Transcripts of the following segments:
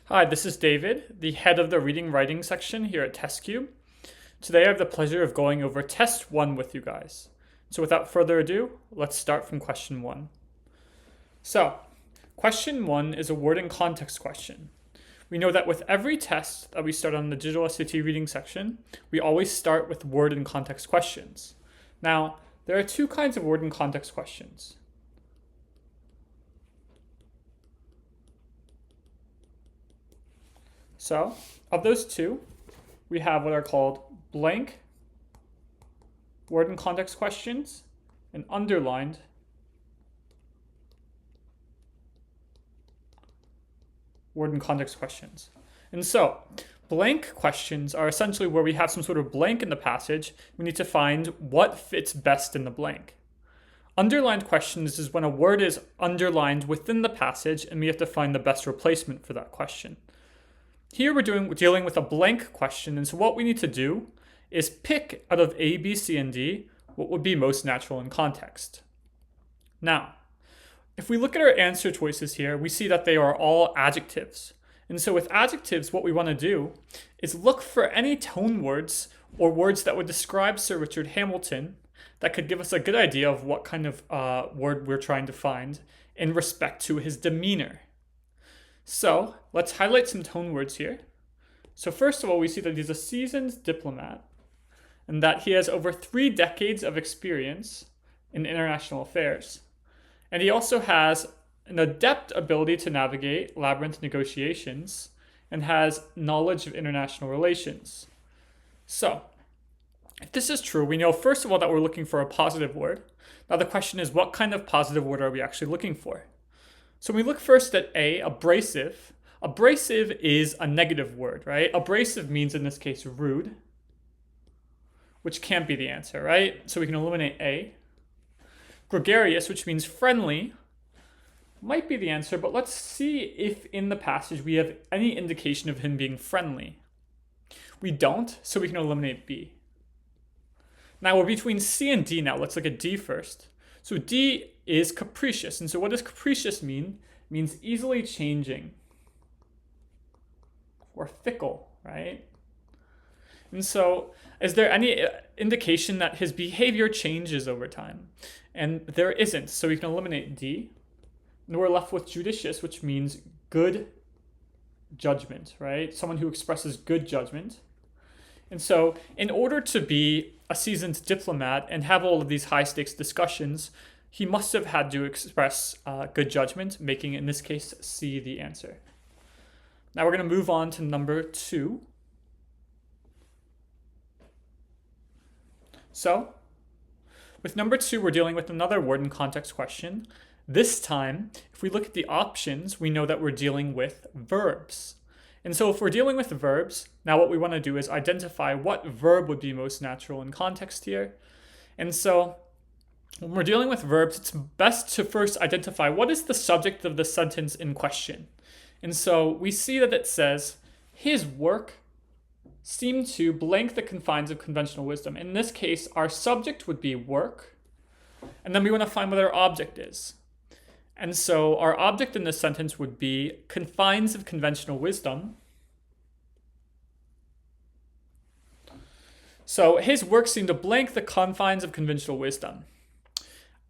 Hi, this is David, the head of the reading writing section here at Qube. Today I have the pleasure of going over test 1 with you guys. So without further ado, let's start from question 1. So, question 1 is a word and context question. We know that with every test that we start on the digital SAT reading section, we always start with word and context questions. Now, there are two kinds of word and context questions. So, of those two, we have what are called blank word and context questions and underlined word and context questions. And so, blank questions are essentially where we have some sort of blank in the passage. We need to find what fits best in the blank. Underlined questions is when a word is underlined within the passage and we have to find the best replacement for that question. Here we're dealing with a blank question, and so what we need to do is pick out of A, B, C, and D what would be most natural in context. Now, if we look at our answer choices here, we see that they are all adjectives. And so with adjectives, what we want to do is look for any tone words or words that would describe Sir Richard Hamilton that could give us a good idea of what kind of word we're trying to find in respect to his demeanor. So let's highlight some tone words here. So first of all, we see that he's a seasoned diplomat and that he has over 3 decades of experience in international affairs. And he also has an adept ability to navigate labyrinth negotiations and has knowledge of international relations. So if this is true, we know first of all that we're looking for a positive word. Now the question is, what kind of positive word are we actually looking for? So we look first at A, abrasive. Abrasive is a negative word, right? Abrasive means in this case rude, which can't be the answer, right? So we can eliminate A. Gregarious, which means friendly, might be the answer, but let's see if in the passage we have any indication of him being friendly. We don't, so we can eliminate B. Now we're between C and D now. Let's look at D first. So D is capricious. And so what does capricious mean? It means easily changing or fickle, right? And so is there any indication that his behavior changes over time? And there isn't, so we can eliminate D. And we're left with judicious, which means good judgment, right? Someone who expresses good judgment. And so in order to be a seasoned diplomat and have all of these high stakes discussions, he must have had to express good judgment, making in this case C the answer. Now we're going to move on to number 2. So with number 2, we're dealing with another word and context question. This time, if we look at the options, we know that we're dealing with verbs. And so if we're dealing with verbs, now what we want to do is identify what verb would be most natural in context here. And so when we're dealing with verbs, it's best to first identify what is the subject of the sentence in question. And so we see that it says, his work seemed to blank the confines of conventional wisdom. In this case, our subject would be work, and then we want to find what our object is. And so our object in this sentence would be confines of conventional wisdom. So his work seemed to blank the confines of conventional wisdom.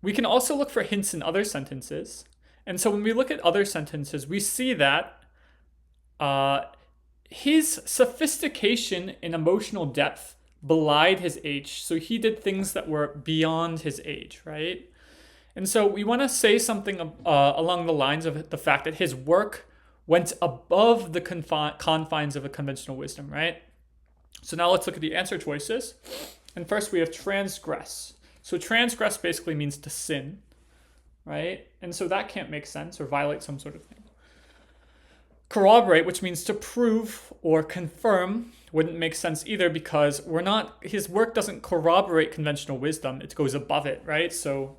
We can also look for hints in other sentences. And so when we look at other sentences, we see that his sophistication and emotional depth belied his age. So he did things that were beyond his age, right? And so we want to say something along the lines of the fact that his work went above the confines of a conventional wisdom, right? So now let's look at the answer choices. And first we have transgress. So transgress basically means to sin, right? And so that can't make sense or violate some sort of thing. Corroborate, which means to prove or confirm, wouldn't make sense either because his work doesn't corroborate conventional wisdom. It goes above it, right? So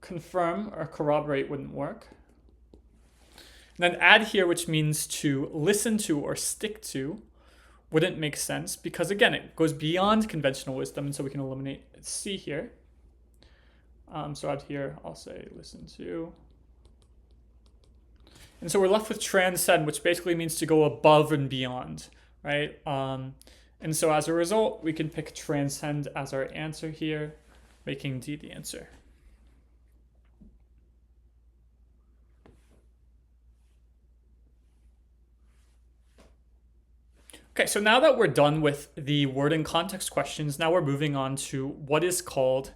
confirm or corroborate wouldn't work. And then adhere, which means to listen to or stick to, wouldn't make sense because, again, it goes beyond conventional wisdom, and so we can eliminate C here. So adhere, I'll say listen to. And so we're left with transcend, which basically means to go above and beyond, right? And so as a result, we can pick transcend as our answer here, making D the answer. Okay, so now that we're done with the word and context questions, now we're moving on to what is called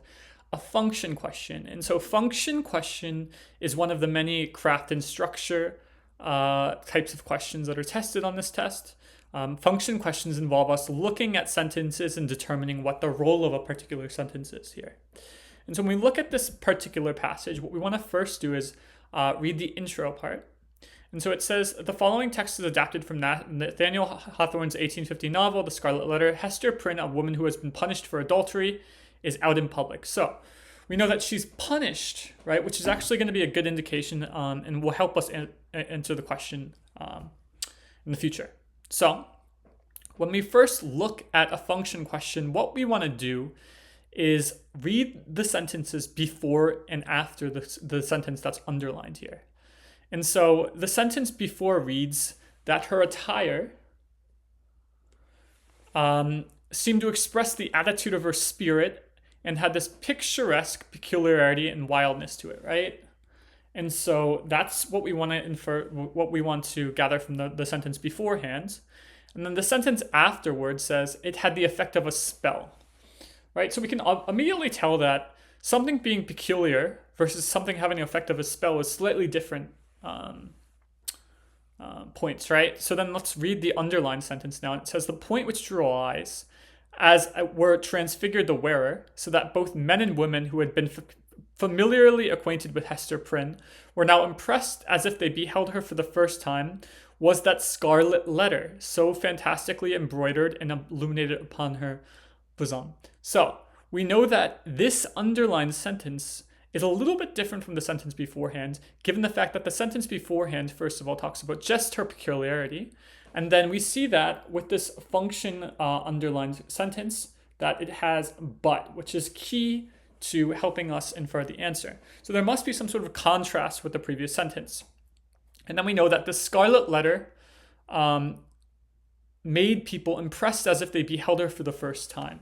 a function question. And so function question is one of the many craft and structure types of questions that are tested on this test. Function questions involve us looking at sentences and determining what the role of a particular sentence is here. And so when we look at this particular passage, what we want to first do is read the intro part. And so it says, the following text is adapted from Nathaniel Hawthorne's 1850 novel, The Scarlet Letter. Hester Prynne, a woman who has been punished for adultery, is out in public. So we know that she's punished, right? Which is actually going to be a good indication and will help us answer the question in the future. So when we first look at a function question, what we want to do is read the sentences before and after the sentence that's underlined here. And so the sentence before reads that her attire seemed to express the attitude of her spirit and had this picturesque peculiarity and wildness to it, right? And so that's what we want to infer, what we want to gather from the sentence beforehand. And then the sentence afterwards says it had the effect of a spell, right? So we can immediately tell that something being peculiar versus something having the effect of a spell is slightly different points, right? So then let's read the underlined sentence now. It says, the point which drew all eyes, as it were, transfigured the wearer, so that both men and women who had been familiarly acquainted with Hester Prynne were now impressed as if they beheld her for the first time, was that scarlet letter, so fantastically embroidered and illuminated upon her bosom. So we know that this underlined sentence is a little bit different from the sentence beforehand, given the fact that the sentence beforehand, first of all, talks about just her peculiarity. And then we see that with this function underlined sentence, that it has but, which is key to helping us infer the answer. So there must be some sort of contrast with the previous sentence. And then we know that the scarlet letter made people impressed as if they beheld her for the first time.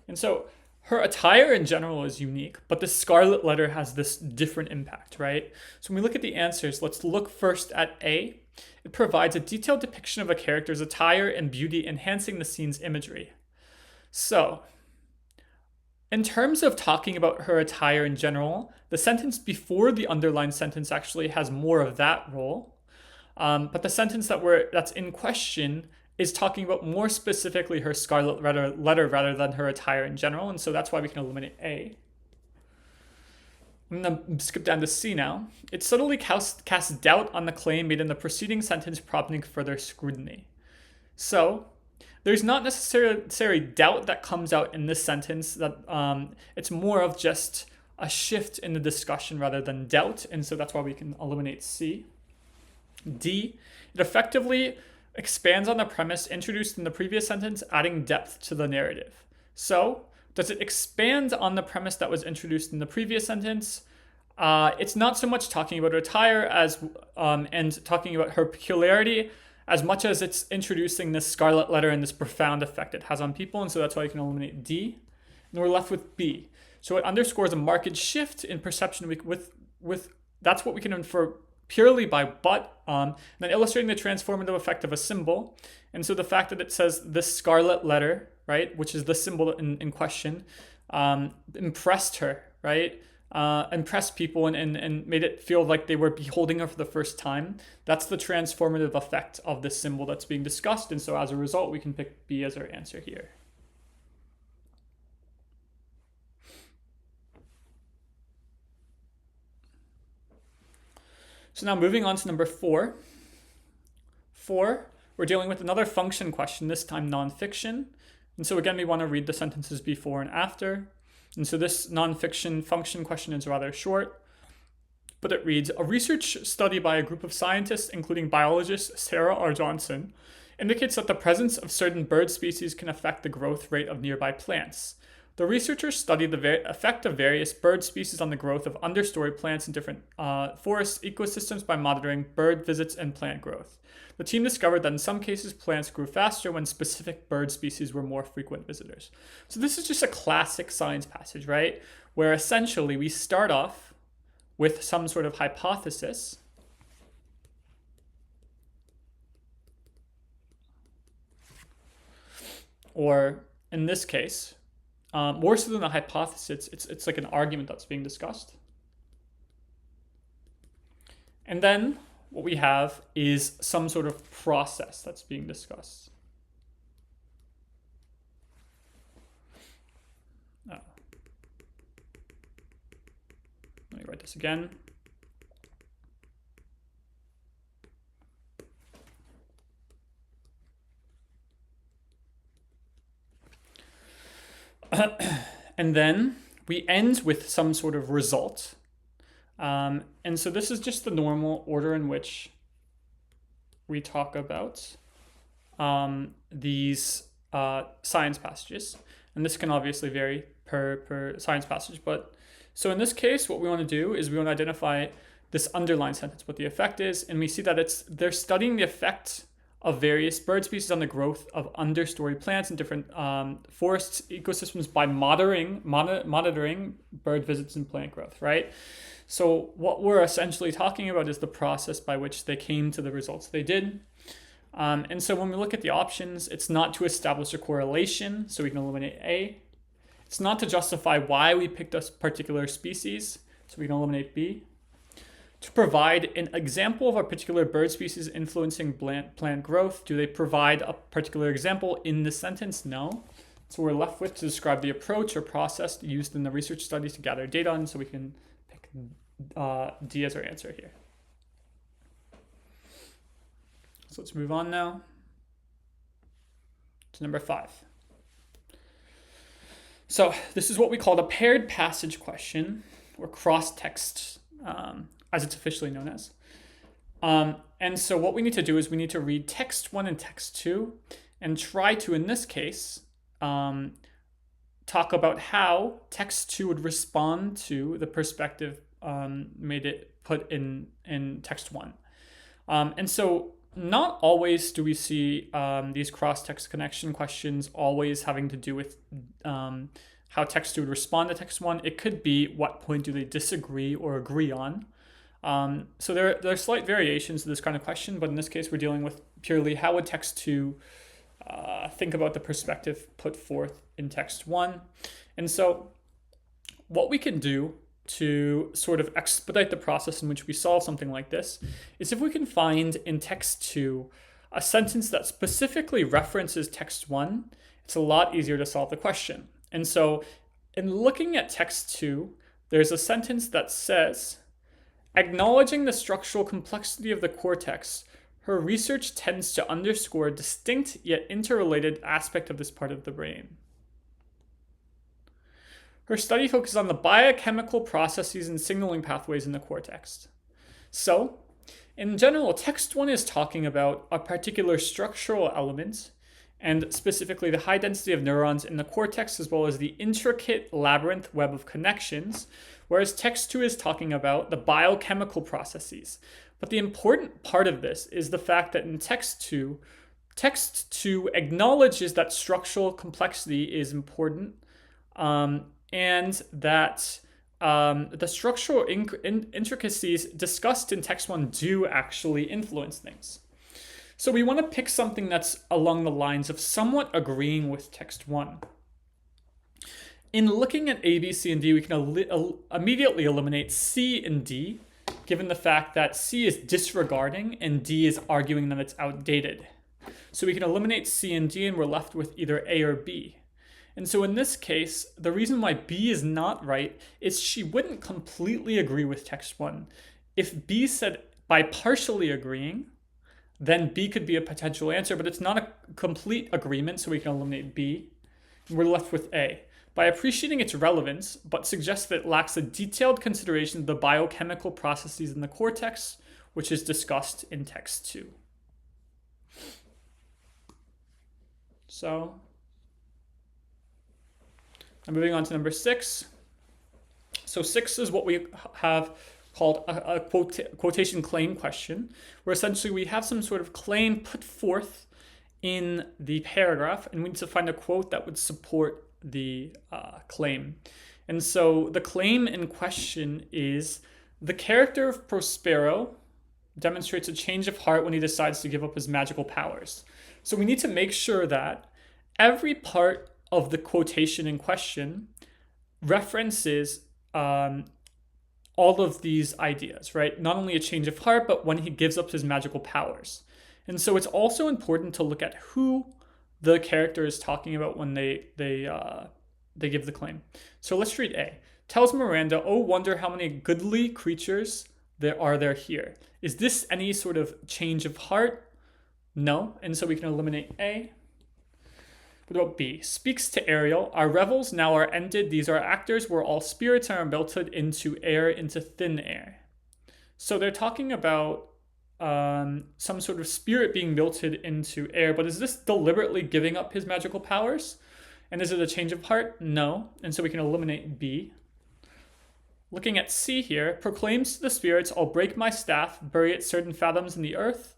And so her attire in general is unique, but the scarlet letter has this different impact, right? So when we look at the answers, let's look first at A. It provides a detailed depiction of a character's attire and beauty, enhancing the scene's imagery. So, in terms of talking about her attire in general, the sentence before the underlined sentence actually has more of that role. But the sentence that's in question is talking about more specifically her scarlet letter rather than her attire in general. And so that's why we can eliminate A. I'm going to skip down to C now. It subtly casts doubt on the claim made in the preceding sentence, prompting further scrutiny. So there's not necessarily doubt that comes out in this sentence. That it's more of just a shift in the discussion rather than doubt. And so that's why we can eliminate C. D, it effectively expands on the premise introduced in the previous sentence, adding depth to the narrative. So, does it expand on the premise that was introduced in the previous sentence? It's not so much talking about her attire as and talking about her peculiarity as much as it's introducing this scarlet letter and this profound effect it has on people. And so that's why you can eliminate D. And we're left with B. So it underscores a marked shift in perception with that's what we can infer purely by but, and then illustrating the transformative effect of a symbol. And so the fact that it says this scarlet letter, right, which is the symbol in question, impressed her, right, impressed people and made it feel like they were beholding her for the first time. That's the transformative effect of this symbol that's being discussed. And so as a result, we can pick B as our answer here. So now moving on to number 4. 4, we're dealing with another function question, this time nonfiction. And so again, we want to read the sentences before and after. And so this nonfiction function question is rather short, but it reads, a research study by a group of scientists, including biologist Sarah R. Johnson, indicates that the presence of certain bird species can affect the growth rate of nearby plants. The researchers studied the effect of various bird species on the growth of understory plants in different forest ecosystems by monitoring bird visits and plant growth. The team discovered that in some cases, plants grew faster when specific bird species were more frequent visitors. So this is just a classic science passage, right? Where essentially we start off with some sort of hypothesis. Or in this case, more so than a hypothesis, it's like an argument that's being discussed. And then what we have is some sort of process that's being discussed. Let me write this again. And then we end with some sort of result. And so this is just the normal order in which we talk about these science passages. And this can obviously vary per science passage. But so in this case, what we want to do is we want to identify this underlined sentence, what the effect is. And we see that they're studying the effect of various bird species on the growth of understory plants in different forest ecosystems by monitoring bird visits and plant growth, right? So what we're essentially talking about is the process by which they came to the results they did. And so when we look at the options, it's not to establish a correlation, so we can eliminate A. It's not to justify why we picked a particular species, so we can eliminate B. To provide an example of a particular bird species influencing plant growth. Do they provide a particular example in the sentence? No. So we're left with to describe the approach or process used in the research study to gather data on, so we can pick D as our answer here. So let's move on now to number 5. So this is what we call the paired passage question, or cross-text, as it's officially known as. And so what we need to do is we need to read text 1 and text 2 and try to, in this case, talk about how text 2 would respond to the perspective put in text 1. And so not always do we see these cross-text connection questions always having to do with how text 2 would respond to text 1. It could be what point do they disagree or agree on. So there are slight variations to this kind of question, but in this case we're dealing with purely how would text 2 think about the perspective put forth in text 1. And so what we can do to sort of expedite the process in which we solve something like this is if we can find in text 2 a sentence that specifically references text 1, it's a lot easier to solve the question. And so in looking at text 2, there's a sentence that says, acknowledging the structural complexity of the cortex, her research tends to underscore a distinct yet interrelated aspect of this part of the brain. Her study focuses on the biochemical processes and signaling pathways in the cortex. So, in general, text 1 is talking about a particular structural element, and specifically the high density of neurons in the cortex, as well as the intricate labyrinth web of connections, whereas text 2 is talking about the biochemical processes. But the important part of this is the fact that in text 2 acknowledges that structural complexity is important, and that the structural intricacies discussed in text 1 do actually influence things. So we want to pick something that's along the lines of somewhat agreeing with text 1. In looking at A, B, C, and D, we can immediately eliminate C and D, given the fact that C is disregarding and D is arguing that it's outdated. So we can eliminate C and D and we're left with either A or B. And so in this case, the reason why B is not right is she wouldn't completely agree with text 1. If B said by partially agreeing, then B could be a potential answer, but it's not a complete agreement, so we can eliminate B. And we're left with A. By appreciating its relevance, but suggests that it lacks a detailed consideration of the biochemical processes in the cortex, which is discussed in text 2. So I'm moving on to number 6. So 6 is what we have called a quotation claim question, where essentially we have some sort of claim put forth in the paragraph, and we need to find a quote that would support the claim. And so the claim in question is, the character of Prospero demonstrates a change of heart when he decides to give up his magical powers. So we need to make sure that every part of the quotation in question references all of these ideas, right? Not only a change of heart, but when he gives up his magical powers. And so it's also important to look at who the character is talking about when they give the claim. So let's read A. Tells Miranda, "Oh, wonder how many goodly creatures there are here." Is this any sort of change of heart? No, and so we can eliminate A. What about B? Speaks to Ariel, "Our revels now are ended. These are actors. We're all spirits and are melted into air, into thin air." So they're talking about some sort of spirit being melted into air, but is this deliberately giving up his magical powers? And is it a change of heart? No, and so we can eliminate B. Looking at C here, proclaims to the spirits, "I'll break my staff, bury it certain fathoms in the earth,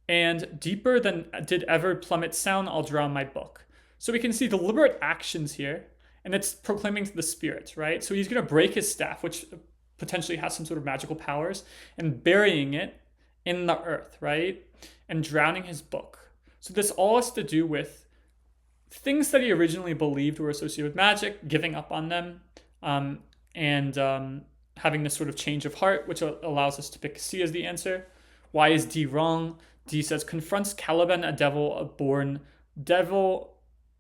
and deeper than did ever plummet sound, I'll drown my book." So we can see deliberate actions here, and it's proclaiming to the spirits, right? So he's going to break his staff, which potentially has some sort of magical powers, and burying it in the earth, right? And drowning his book. So this all has to do with things that he originally believed were associated with magic, giving up on them, and having this sort of change of heart, which allows us to pick C as the answer. Why is D wrong? D says, confronts Caliban, a born devil,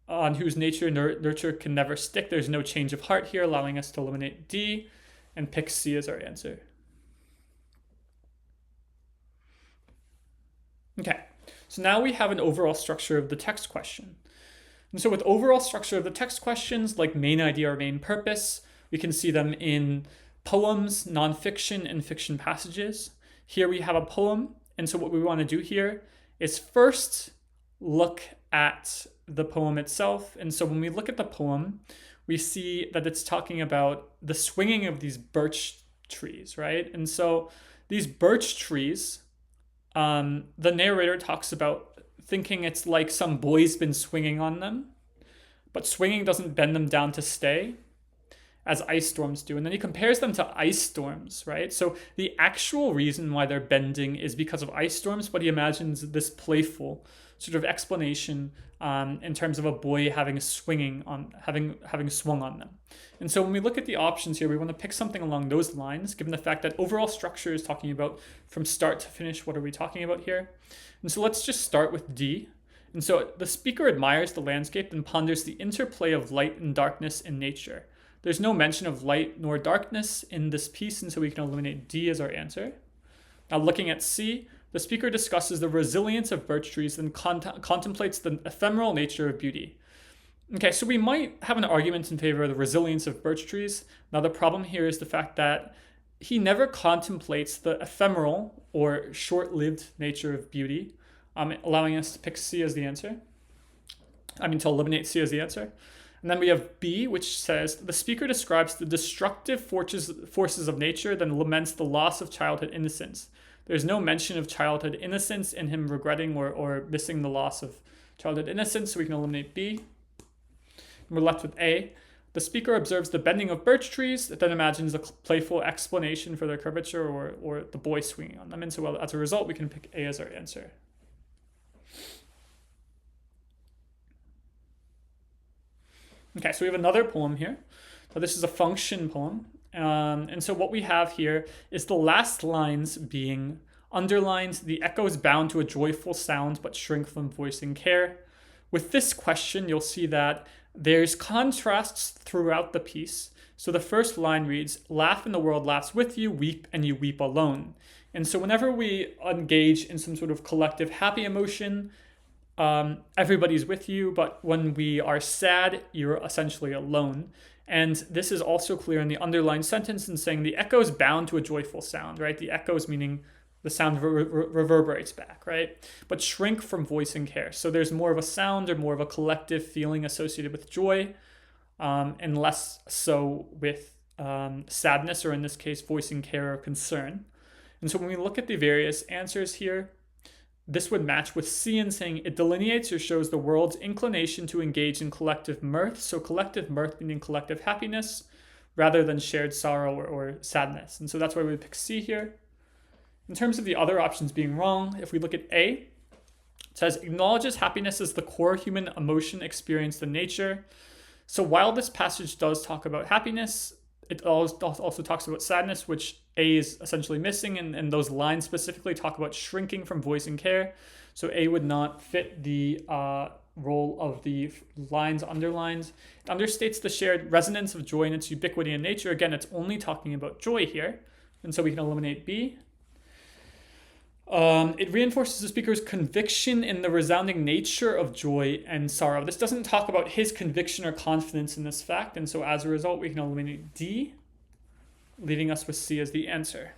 on whose nature nurture can never stick. There's no change of heart here, allowing us to eliminate D and pick C as our answer. Okay, so now we have an overall structure of the text question. And so with overall structure of the text questions, like main idea or main purpose, we can see them in poems, nonfiction, and fiction passages. Here we have a poem, and so what we want to do here is first look at the poem itself. And so when we look at the poem, we see that it's talking about the swinging of these birch trees, right? And so these birch trees, the narrator talks about thinking it's like some boy's been swinging on them, but swinging doesn't bend them down to stay, as ice storms do. And then he compares them to ice storms, right? So the actual reason why they're bending is because of ice storms, but he imagines this playful sort of explanation in terms of a boy having swung on them. And so when we look at the options here, we want to pick something along those lines, given the fact that overall structure is talking about from start to finish, what are we talking about here? And so let's just start with D. And so the speaker admires the landscape and ponders the interplay of light and darkness in nature. There's no mention of light nor darkness in this piece, and so we can eliminate D as our answer. Now looking at C, the speaker discusses the resilience of birch trees and contemplates the ephemeral nature of beauty. Okay, so we might have an argument in favor of the resilience of birch trees. Now the problem here is the fact that he never contemplates the ephemeral or short-lived nature of beauty, allowing us to pick C as the answer. To eliminate C as the answer. And then we have B, which says, the speaker describes the destructive forces of nature, then laments the loss of childhood innocence. There's no mention of childhood innocence in him regretting or missing the loss of childhood innocence, so we can eliminate B. And we're left with A. The speaker observes the bending of birch trees, then imagines a playful explanation for their curvature or the boy swinging on them. And so as a result, we can pick A as our answer. Okay, so we have another poem here. So this is a function poem. And so what we have here is the last lines being underlined. The echoes bound to a joyful sound, but shrink from voicing care. With this question, you'll see that there's contrasts throughout the piece. So the first line reads, laugh and the world laughs with you, weep and you weep alone. And so whenever we engage in some sort of collective happy emotion, everybody's with you, but when we are sad, you're essentially alone. And this is also clear in the underlined sentence in saying the echoes bound to a joyful sound, right? The echoes meaning the sound reverberates back, right? But shrink from voicing care. So there's more of a sound or more of a collective feeling associated with joy. and less so with sadness, or in this case, voicing care or concern. And so when we look at the various answers here, this would match with C in saying it delineates or shows the world's inclination to engage in collective mirth. So collective mirth meaning collective happiness rather than shared sorrow or sadness. And so that's why we pick C here. In terms of the other options being wrong, if we look at A, it says acknowledges happiness as the core human emotion experienced in nature. So while this passage does talk about happiness, it also talks about sadness, which A is essentially missing, and those lines specifically talk about shrinking from voicing care. So A would not fit the role of the lines underlined. It understates the shared resonance of joy and its ubiquity in nature. Again, it's only talking about joy here, and so we can eliminate B. It reinforces the speaker's conviction in the resounding nature of joy and sorrow. This doesn't talk about his conviction or confidence in this fact, and so as a result, we can eliminate D, leaving us with C as the answer.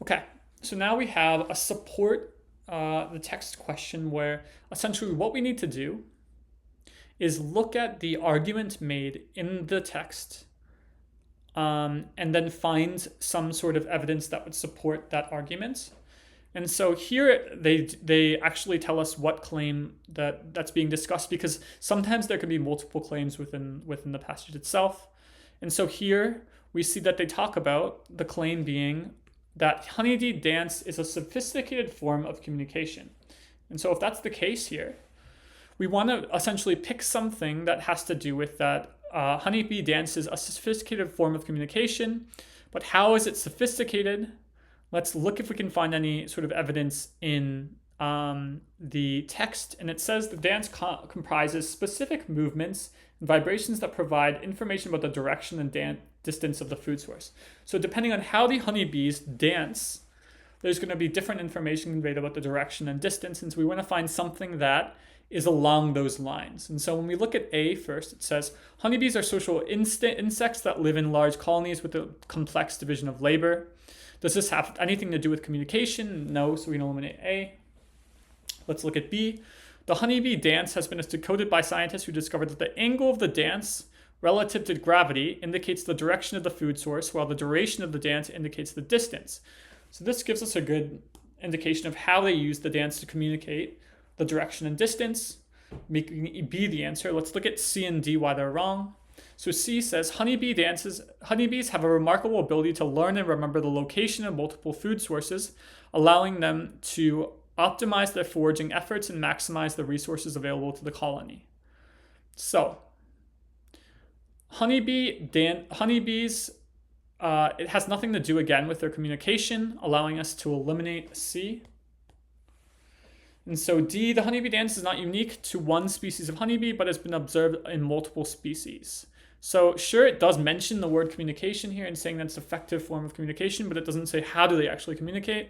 Okay, so now we have a support the text question where essentially what we need to do is look at the argument made in the text and then find some sort of evidence that would support that argument. And so here they actually tell us what claim that's being discussed, because sometimes there can be multiple claims within the passage itself. And so here we see that they talk about the claim being that honeybee dance is a sophisticated form of communication. And so if that's the case here, we want to essentially pick something that has to do with that honeybee dance is a sophisticated form of communication, but how is it sophisticated? Let's look if we can find any sort of evidence in the text. And it says the dance comprises specific movements and vibrations that provide information about the direction and distance of the food source. So depending on how the honeybees dance, there's going to be different information conveyed about the direction and distance. And so we want to find something that is along those lines. And so when we look at A first, it says honeybees are social insects that live in large colonies with a complex division of labor. Does this have anything to do with communication? No, so we can eliminate A. Let's look at B. The honeybee dance has been decoded by scientists who discovered that the angle of the dance relative to gravity indicates the direction of the food source, while the duration of the dance indicates the distance. So this gives us a good indication of how they use the dance to communicate the direction and distance, making B the answer. Let's look at C and D, why they're wrong. So C says honeybees have a remarkable ability to learn and remember the location of multiple food sources, allowing them to optimize their foraging efforts and maximize the resources available to the colony. So honeybees, it has nothing to do again with their communication, allowing us to eliminate C. And so D, the honeybee dance is not unique to one species of honeybee, but has been observed in multiple species. So sure, it does mention the word communication here and saying that's an effective form of communication, but it doesn't say how do they actually communicate,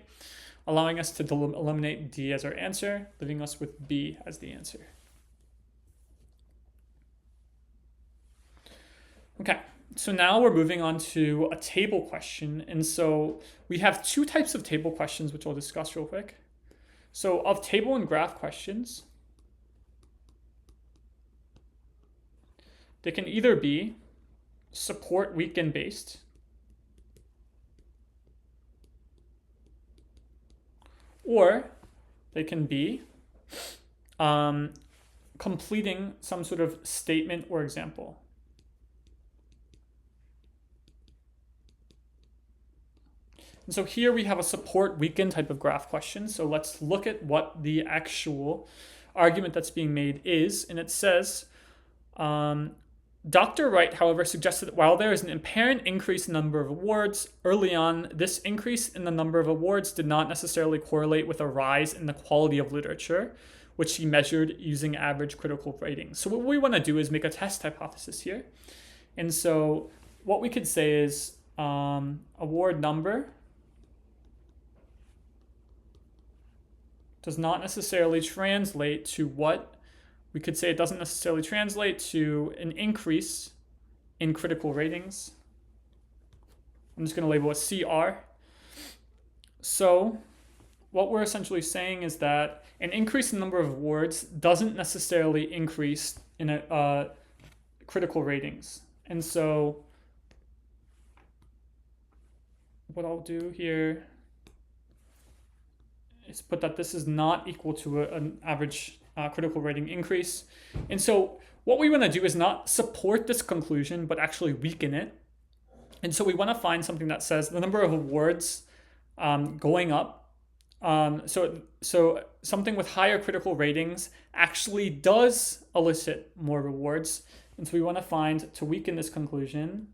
allowing us to eliminate D as our answer, leaving us with B as the answer. Okay, so now we're moving on to a table question. And so we have two types of table questions, which I'll discuss real quick. So of table and graph questions, they can either be support weekend based, or they can be completing some sort of statement or example. And so here we have a support weekend type of graph question. So let's look at what the actual argument that's being made is. And it says, Dr. Wright, however, suggested that while there is an apparent increase in the number of awards, early on, this increase in the number of awards did not necessarily correlate with a rise in the quality of literature, which he measured using average critical ratings. So what we want to do is make a test hypothesis here. And so what we could say is award number does not necessarily translate to what we could say. It doesn't necessarily translate to an increase in critical ratings. I'm just going to label it CR. So what we're essentially saying is that an increase in number of words doesn't necessarily increase in a critical ratings. And so what I'll do here is put that this is not equal to an average critical rating increase. And so what we want to do is not support this conclusion, but actually weaken it. And so we want to find something that says the number of awards going up. So something with higher critical ratings actually does elicit more rewards. And so we want to find, to weaken this conclusion,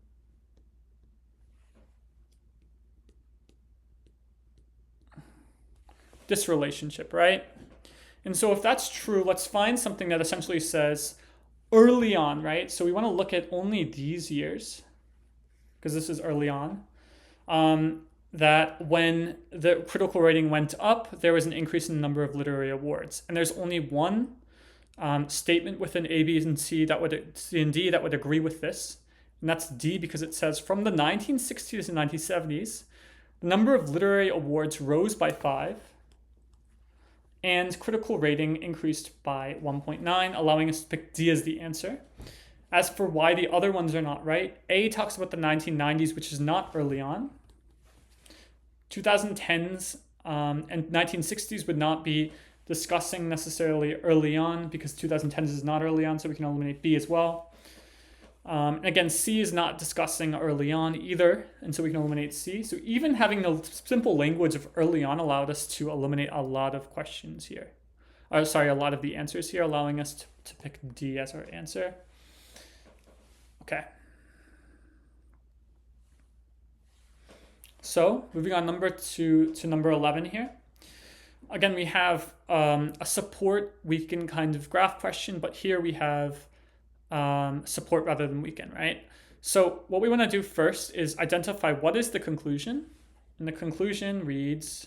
this relationship, right? And so if that's true, let's find something that essentially says early on, right? So we want to look at only these years, because this is early on, that when the critical rating went up, there was an increase in the number of literary awards. And there's only one statement within A, B, and C and D that would agree with this. And that's D, because it says from the 1960s and 1970s, the number of literary awards rose by 5, and critical rating increased by 1.9, allowing us to pick D as the answer. As for why the other ones are not right, A talks about the 1990s, which is not early on. 2010s and 1960s would not be discussing necessarily early on, because 2010s is not early on, so we can eliminate B as well. Again, C is not discussing early on either, and so we can eliminate C. So even having the simple language of early on allowed us to eliminate a lot of questions here. A lot of the answers here, allowing us to pick D as our answer. Okay. So moving on to number 11 here. Again, we have a support weaken kind of graph question, but here we have support rather than weaken, right? So what we want to do first is identify what is the conclusion. And the conclusion reads,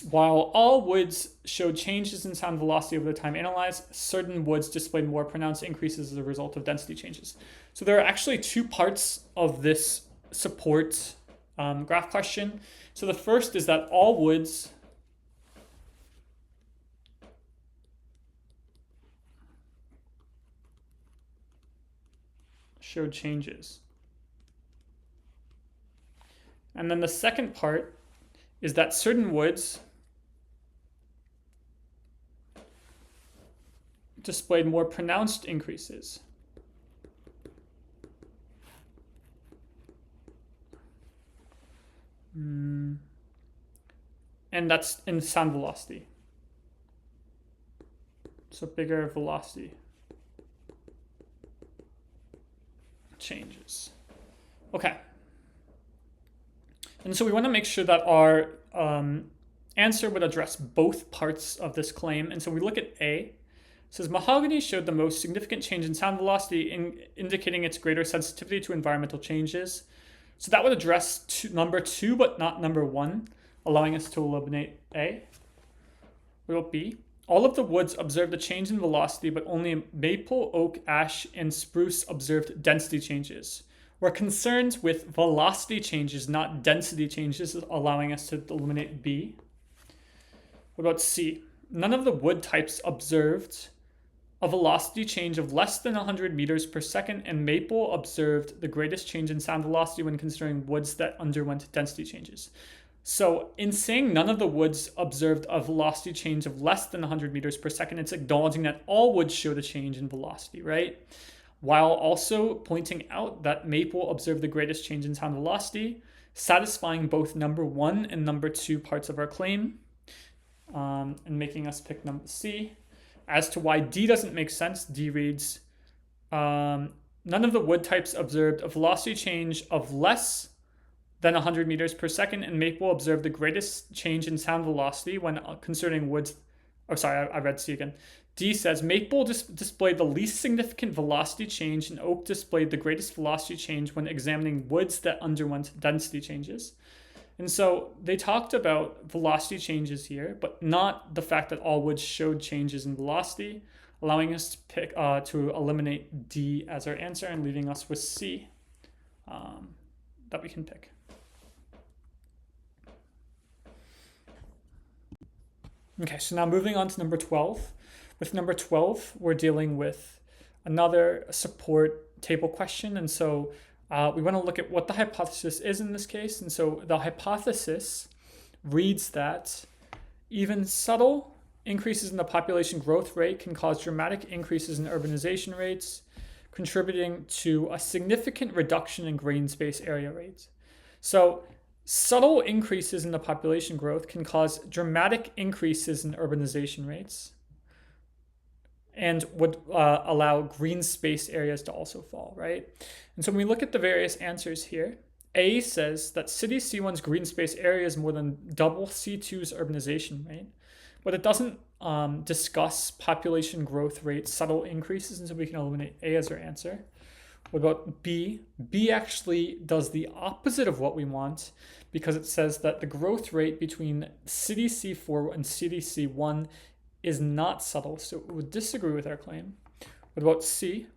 while all woods showed changes in sound velocity over the time analyzed, certain woods displayed more pronounced increases as a result of density changes. So there are actually two parts of this support graph question. So the first is that all woods showed changes. And then the second part is that certain woods displayed more pronounced increases. And that's in sound velocity. So bigger velocity changes. Okay. And so we want to make sure that our answer would address both parts of this claim. And so we look at A. It says mahogany showed the most significant change in sound velocity, indicating its greater sensitivity to environmental changes. So that would address number 2, but not number 1, allowing us to eliminate A. What about B? All of the woods observed a change in velocity, but only maple, oak, ash, and spruce observed density changes. We're concerned with velocity changes, not density changes, allowing us to eliminate B. What about C? None of the wood types observed a velocity change of less than 100 meters per second, and maple observed the greatest change in sound velocity when considering woods that underwent density changes. So in saying none of the woods observed a velocity change of less than 100 meters per second, it's acknowledging that all woods showed a change in velocity, right? While also pointing out that maple observed the greatest change in sound velocity, satisfying both number 1 and number 2 parts of our claim, and making us pick number C. As to why D doesn't make sense, D reads, none of the wood types observed a velocity change of less than 100 meters per second, and maple observed the greatest change in sound velocity when considering woods. Oh, sorry, I read C again. D says maple displayed the least significant velocity change, and oak displayed the greatest velocity change when examining woods that underwent density changes. And so they talked about velocity changes here, but not the fact that all woods showed changes in velocity, allowing us to pick to eliminate D as our answer and leaving us with C that we can pick. Okay, so now moving on to number 12. With number 12, we're dealing with another support table question. And so we want to look at what the hypothesis is in this case. And so the hypothesis reads that even subtle increases in the population growth rate can cause dramatic increases in urbanization rates, contributing to a significant reduction in green space area rates. So subtle increases in the population growth can cause dramatic increases in urbanization rates and would allow green space areas to also fall, right? And so when we look at the various answers here, A says that city C1's green space area is more than double C2's urbanization rate, but it doesn't discuss population growth rate subtle increases, and so we can eliminate A as our answer. What about B? B actually does the opposite of what we want because it says that the growth rate between city C4 and city C1 is not subtle, so it would disagree with our claim. What about C?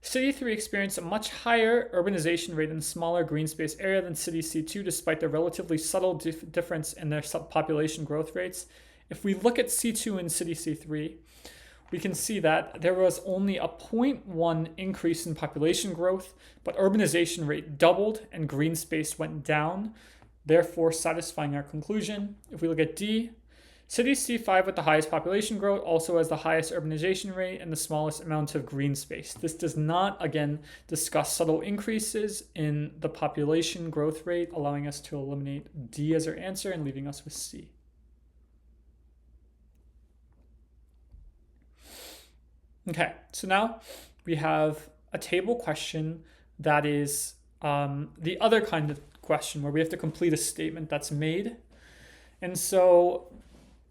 City 3 experienced a much higher urbanization rate and smaller green space area than City C2 despite the relatively subtle difference in their population growth rates. If we look at C2 and City C3, we can see that there was only a 0.1 increase in population growth, but urbanization rate doubled and green space went down, therefore satisfying our conclusion. If we look at D, City C5 with the highest population growth also has the highest urbanization rate and the smallest amount of green space. This does not, again, discuss subtle increases in the population growth rate, allowing us to eliminate D as our answer and leaving us with C. Okay, so now we have a table question that is the other kind of question where we have to complete a statement that's made. And so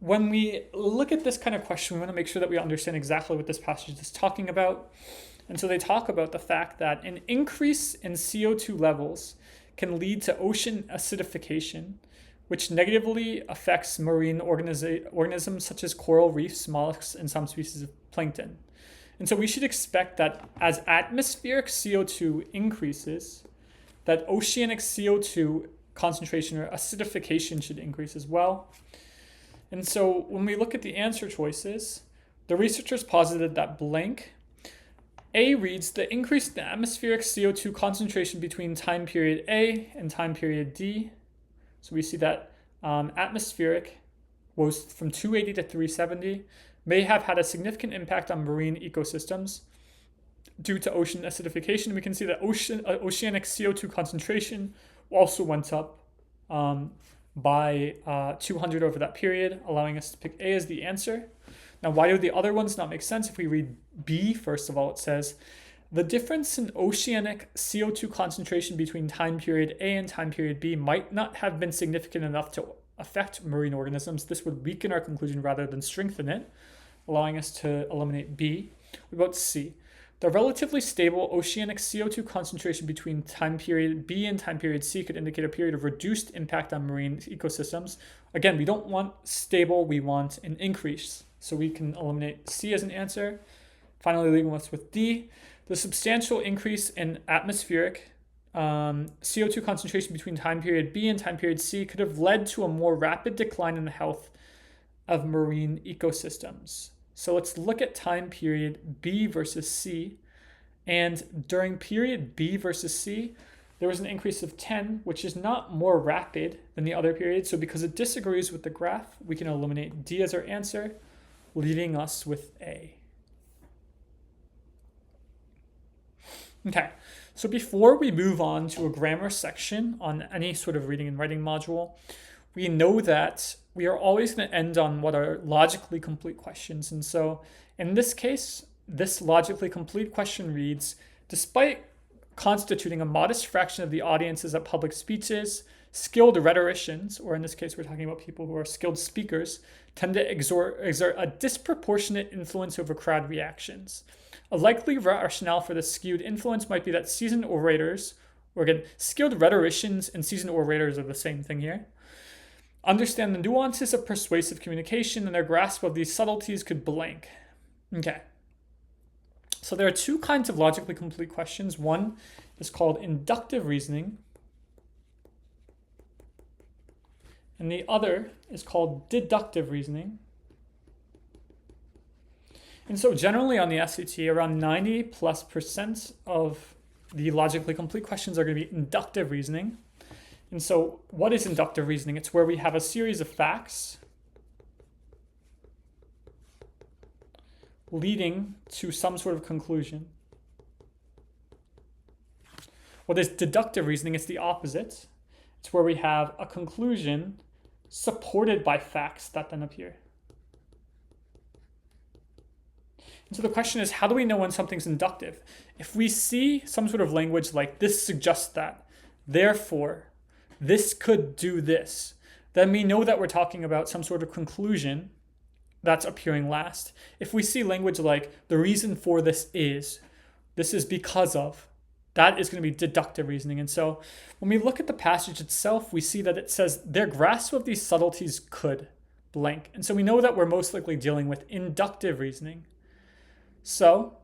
when we look at this kind of question, we want to make sure that we understand exactly what this passage is talking about. And so they talk about the fact that an increase in CO2 levels can lead to ocean acidification, which negatively affects marine organisms such as coral reefs, mollusks, and some species of plankton. And so we should expect that as atmospheric CO2 increases, that oceanic CO2 concentration or acidification should increase as well. And so when we look at the answer choices, the researchers posited that blank. A reads the increase in the atmospheric CO2 concentration between time period A and time period D. So we see that atmospheric was from 280 to 370, may have had a significant impact on marine ecosystems due to ocean acidification. We can see that oceanic CO2 concentration also went up by 200 over that period, allowing us to pick A as the answer. Now, why do the other ones not make sense? If we read B, first of all, it says, the difference in oceanic CO2 concentration between time period A and time period B might not have been significant enough to affect marine organisms. This would weaken our conclusion rather than strengthen it, allowing us to eliminate B. What about C? The relatively stable oceanic CO2 concentration between time period B and time period C could indicate a period of reduced impact on marine ecosystems. Again, we don't want stable, we want an increase. So we can eliminate C as an answer. Finally, leaving us with D. The substantial increase in atmospheric CO2 concentration between time period B and time period C could have led to a more rapid decline in the health of marine ecosystems. So let's look at time period B versus C. And during period B versus C, there was an increase of 10, which is not more rapid than the other period. So because it disagrees with the graph, we can eliminate D as our answer, leaving us with A. Okay, so before we move on to a grammar section on any sort of reading and writing module, we know that we are always going to end on what are logically complete questions. And so in this case, this logically complete question reads, despite constituting a modest fraction of the audiences at public speeches, skilled rhetoricians, or in this case we're talking about people who are skilled speakers, tend to exert a disproportionate influence over crowd reactions. A likely rationale for this skewed influence might be that seasoned orators, or again, skilled rhetoricians and seasoned orators are the same thing here, understand the nuances of persuasive communication, and their grasp of these subtleties could blank. Okay. So there are two kinds of logically complete questions. One is called inductive reasoning, and the other is called deductive reasoning. And so generally on the SAT, around 90+% of the logically complete questions are going to be inductive reasoning. And so what is inductive reasoning? It's where we have a series of facts leading to some sort of conclusion. What is deductive reasoning? It's the opposite. It's where we have a conclusion supported by facts that then appear. And so the question is, how do we know when something's inductive? If we see some sort of language like this suggests that, therefore, this could do this, then we know that we're talking about some sort of conclusion that's appearing last. If we see language like the reason for this is because of, that is going to be deductive reasoning. And so when we look at the passage itself, we see that it says their grasp of these subtleties could blank. And so we know that we're most likely dealing with inductive reasoning. So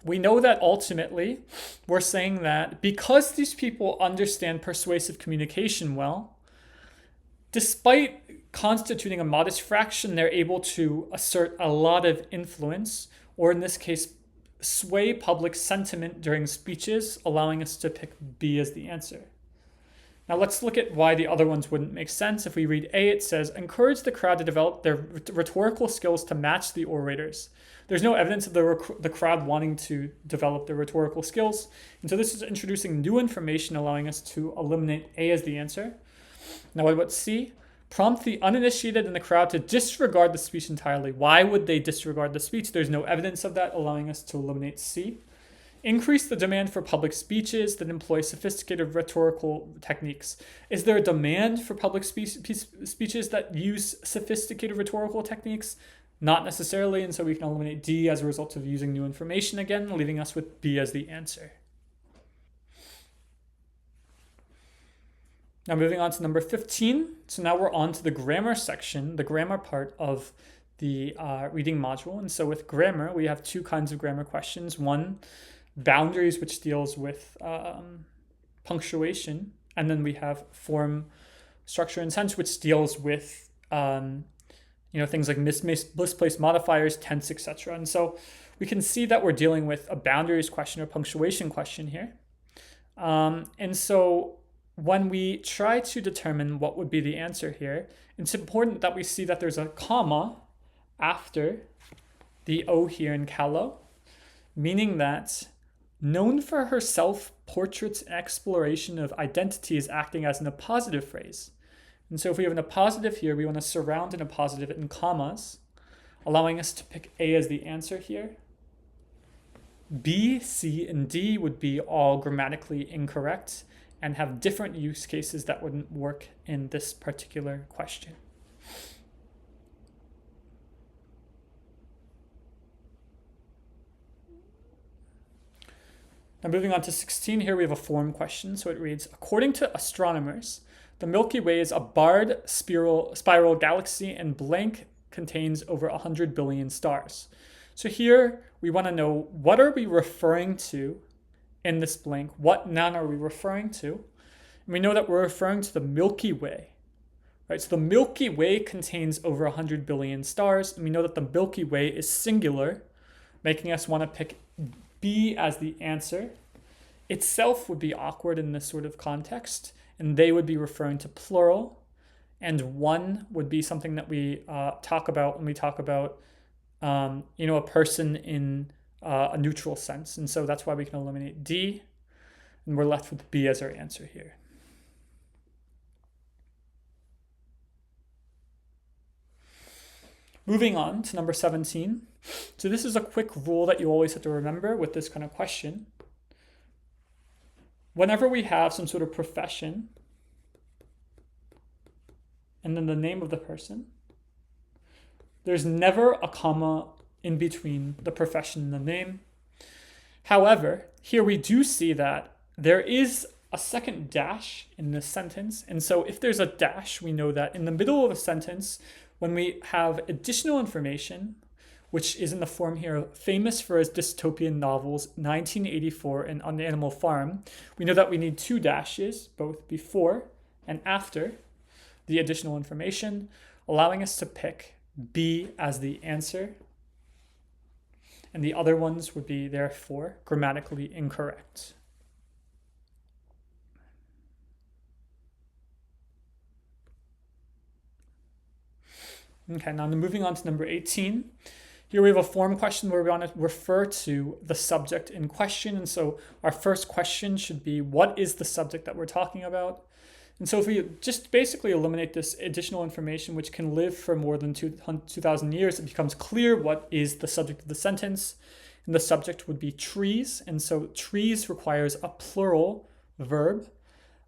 we know that ultimately we're saying that because these people understand persuasive communication well, despite constituting a modest fraction, they're able to assert a lot of influence, or in this case, sway public sentiment during speeches, allowing us to pick B as the answer. Now let's look at why the other ones wouldn't make sense. If we read A, it says, encourage the crowd to develop their rhetorical skills to match the orators. There's no evidence of the crowd wanting to develop their rhetorical skills. And so this is introducing new information, allowing us to eliminate A as the answer. Now what about C? Prompt the uninitiated in the crowd to disregard the speech entirely. Why would they disregard the speech? There's no evidence of that, allowing us to eliminate C. Increase the demand for public speeches that employ sophisticated rhetorical techniques. Is there a demand for public speeches that use sophisticated rhetorical techniques? Not necessarily, and so we can eliminate D as a result of using new information again, leaving us with B as the answer. Now moving on to number 15. So now we're on to the grammar section, the grammar part of the reading module. And so with grammar, we have two kinds of grammar questions. One, boundaries, which deals with punctuation. And then we have form, structure, and tense, which deals with things like misplaced modifiers, tense, etc. And so we can see that we're dealing with a boundaries question or punctuation question here. And so when we try to determine what would be the answer here, it's important that we see that there's a comma after the O here in callow, meaning that known for her self-portraits and exploration of identity is acting as an appositive phrase. And so if we have an appositive here, we want to surround an appositive in commas, allowing us to pick A as the answer here. B, C, and D would be all grammatically incorrect and have different use cases that wouldn't work in this particular question. Now moving on to 16, here we have a form question. So it reads, according to astronomers, the Milky Way is a barred spiral galaxy and blank contains over 100 billion stars. So here we want to know, what are we referring to in this blank? What noun are we referring to? And we know that we're referring to the Milky Way, right? So the Milky Way contains over 100 billion stars, and we know that the Milky Way is singular, making us want to pick B as the answer. Itself would be awkward in this sort of context, and they would be referring to plural, and one would be something that we talk about when we talk about a person in a neutral sense. And so that's why we can eliminate D, and we're left with B as our answer here. Moving on to number 17. So this is a quick rule that you always have to remember with this kind of question. Whenever we have some sort of profession and then the name of the person, there's never a comma in between the profession and the name. However, here we do see that there is a second dash in this sentence. And so if there's a dash, we know that in the middle of a sentence, when we have additional information, which is in the form here, famous for his dystopian novels, 1984 and On the Animal Farm, we know that we need two dashes, both before and after the additional information, allowing us to pick B as the answer. and the other ones would be therefore grammatically incorrect. Okay, now moving on to number 18. Here we have a form question where we want to refer to the subject in question. And so our first question should be, what is the subject that we're talking about? And so if we just basically eliminate this additional information, which can live for more than 2,000 years, it becomes clear what is the subject of the sentence. And the subject would be trees. And so trees requires a plural verb.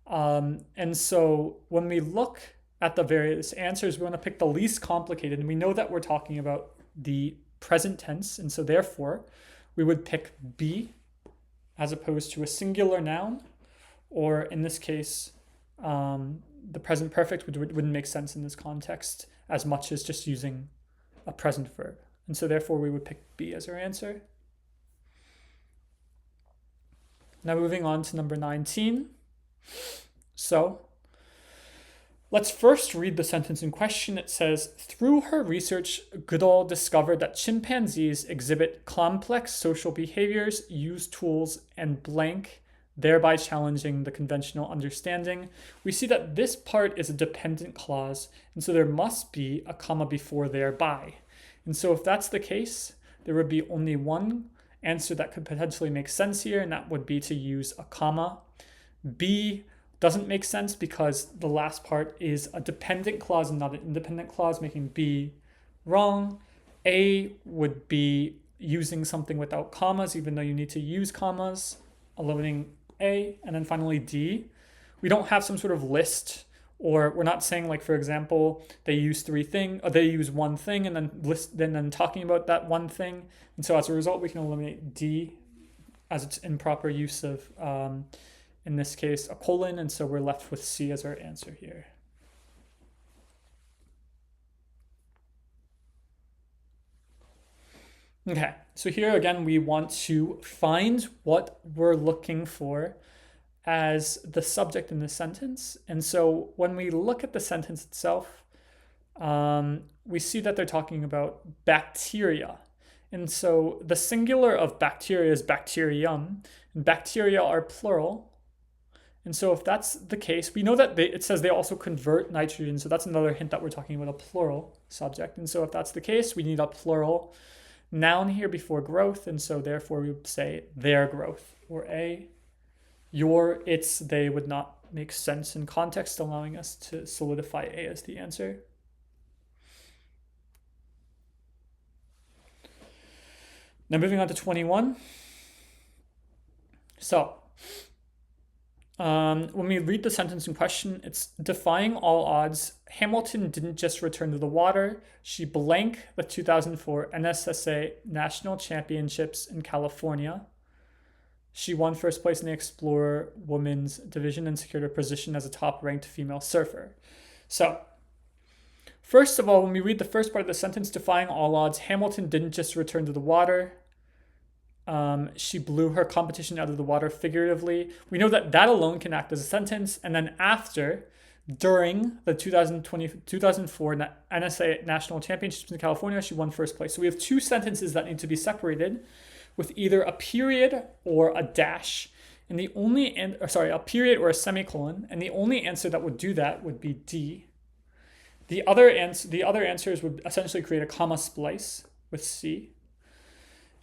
And so when we look at the various answers, we want to pick the least complicated. And we know that we're talking about the present tense. And so therefore, we would pick be as opposed to a singular noun, or in this case, the present perfect wouldn't make sense in this context as much as just using a present verb. And so therefore, we would pick be as our answer. Now moving on to number 19. So let's first read the sentence in question. It says, through her research, Goodall discovered that chimpanzees exhibit complex social behaviors, use tools, and blank, thereby challenging the conventional understanding. We see that this part is a dependent clause, and so there must be a comma before thereby. And so if that's the case, there would be only one answer that could potentially make sense here, and that would be to use a comma. B doesn't make sense because the last part is a dependent clause and not an independent clause, making B wrong. A would be using something without commas, even though you need to use commas, eliminating A. And then finally D, we don't have some sort of list, or we're not saying, like, for example, they use one thing and then talking about that one thing. And so as a result, we can eliminate D as its improper use of, in this case, a colon. And so we're left with C as our answer here. Okay, so here again, we want to find what we're looking for as the subject in the sentence. And so when we look at the sentence itself, we see that they're talking about bacteria. And so the singular of bacteria is bacterium, and bacteria are plural. And so if that's the case, we know that it says they also convert nitrogen. So that's another hint that we're talking about a plural subject. And so if that's the case, we need a plural noun here before growth. And so therefore we would say their growth, or A. Your, its, they would not make sense in context, allowing us to solidify A as the answer. Now moving on to 21. So when we read the sentence in question, it's defying all odds. Hamilton didn't just return to the water. She blank the 2004 NSSA National Championships in California. She won first place in the Explorer Women's Division and secured a position as a top-ranked female surfer. So, first of all, when we read the first part of the sentence, defying all odds, Hamilton didn't just return to the water. She blew her competition out of the water figuratively. We know that that alone can act as a sentence. And then after, during the 2004 NSA National Championships in California, she won first place. So we have two sentences that need to be separated with either a period or a dash. And a period or a semicolon. And the only answer that would do that would be D. The other answers would essentially create a comma splice with C.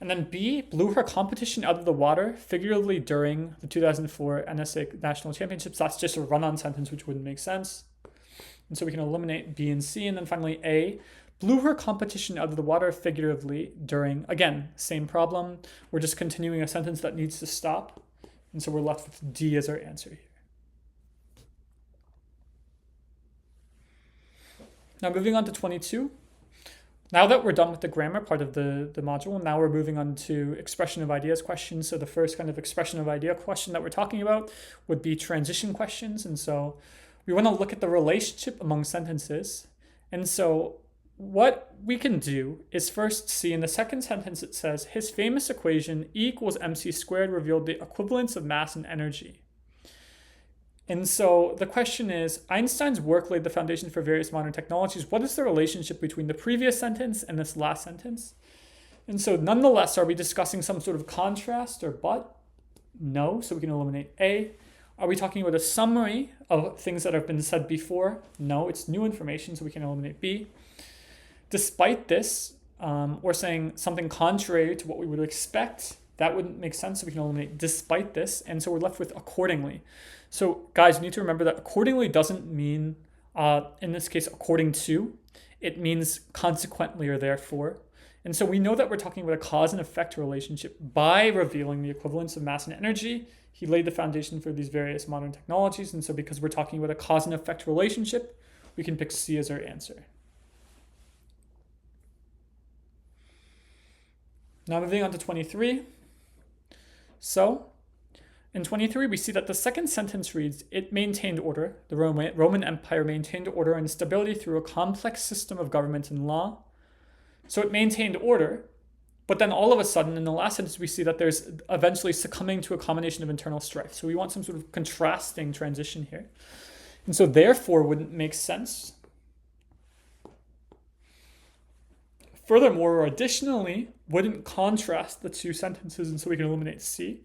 And then B, blew her competition out of the water figuratively during the 2004 NSA National Championships. That's just a run-on sentence, which wouldn't make sense. And so we can eliminate B and C. And then finally A, blew her competition out of the water figuratively during, again, same problem. We're just continuing a sentence that needs to stop. And so we're left with D as our answer here. Now moving on to 22. Now that we're done with the grammar part of the module, now we're moving on to expression of ideas questions. So the first kind of expression of idea question that we're talking about would be transition questions. And so we want to look at the relationship among sentences. And so what we can do is first see in the second sentence, it says, his famous equation E equals mc squared revealed the equivalence of mass and energy. And so the question is, Einstein's work laid the foundation for various modern technologies. What is the relationship between the previous sentence and this last sentence? And so nonetheless, are we discussing some sort of contrast or but? No, so we can eliminate A. Are we talking about a summary of things that have been said before? No, it's new information, so we can eliminate B. Despite this, or saying something contrary to what we would expect, that wouldn't make sense, so we can eliminate despite this, and so we're left with accordingly. So guys, you need to remember that accordingly doesn't mean, in this case, according to. It means consequently or therefore. And so we know that we're talking about a cause and effect relationship by revealing the equivalence of mass and energy. He laid the foundation for these various modern technologies. And so because we're talking about a cause and effect relationship, we can pick C as our answer. Now moving on to 23. So in 23, we see that the second sentence reads, it maintained order. The Roman Empire maintained order and stability through a complex system of government and law. So it maintained order, but then all of a sudden in the last sentence, we see that there's eventually succumbing to a combination of internal strife. So we want some sort of contrasting transition here. And so therefore wouldn't make sense. Furthermore, or additionally, wouldn't contrast the two sentences, and so we can eliminate C.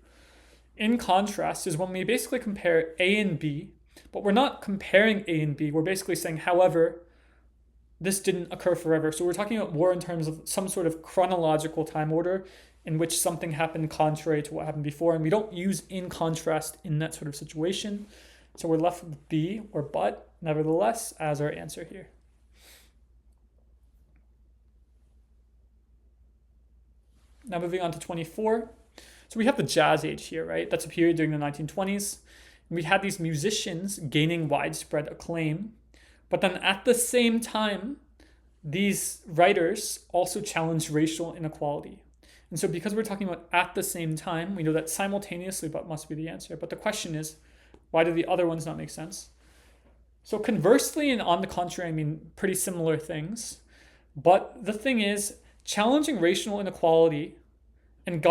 In contrast is when we basically compare A and B, but we're not comparing A and B. We're basically saying, however, this didn't occur forever. So we're talking about more in terms of some sort of chronological time order in which something happened contrary to what happened before. And we don't use in contrast in that sort of situation. So we're left with B or but, nevertheless, as our answer here. Now moving on to 24. So we have the jazz age here, right? That's a period during the 1920s. And we had these musicians gaining widespread acclaim. But then at the same time, these writers also challenged racial inequality. And so because we're talking about at the same time, we know that simultaneously but must be the answer. But the question is, why do the other ones not make sense? So conversely and on the contrary, I mean pretty similar things. But the thing is, challenging racial inequality and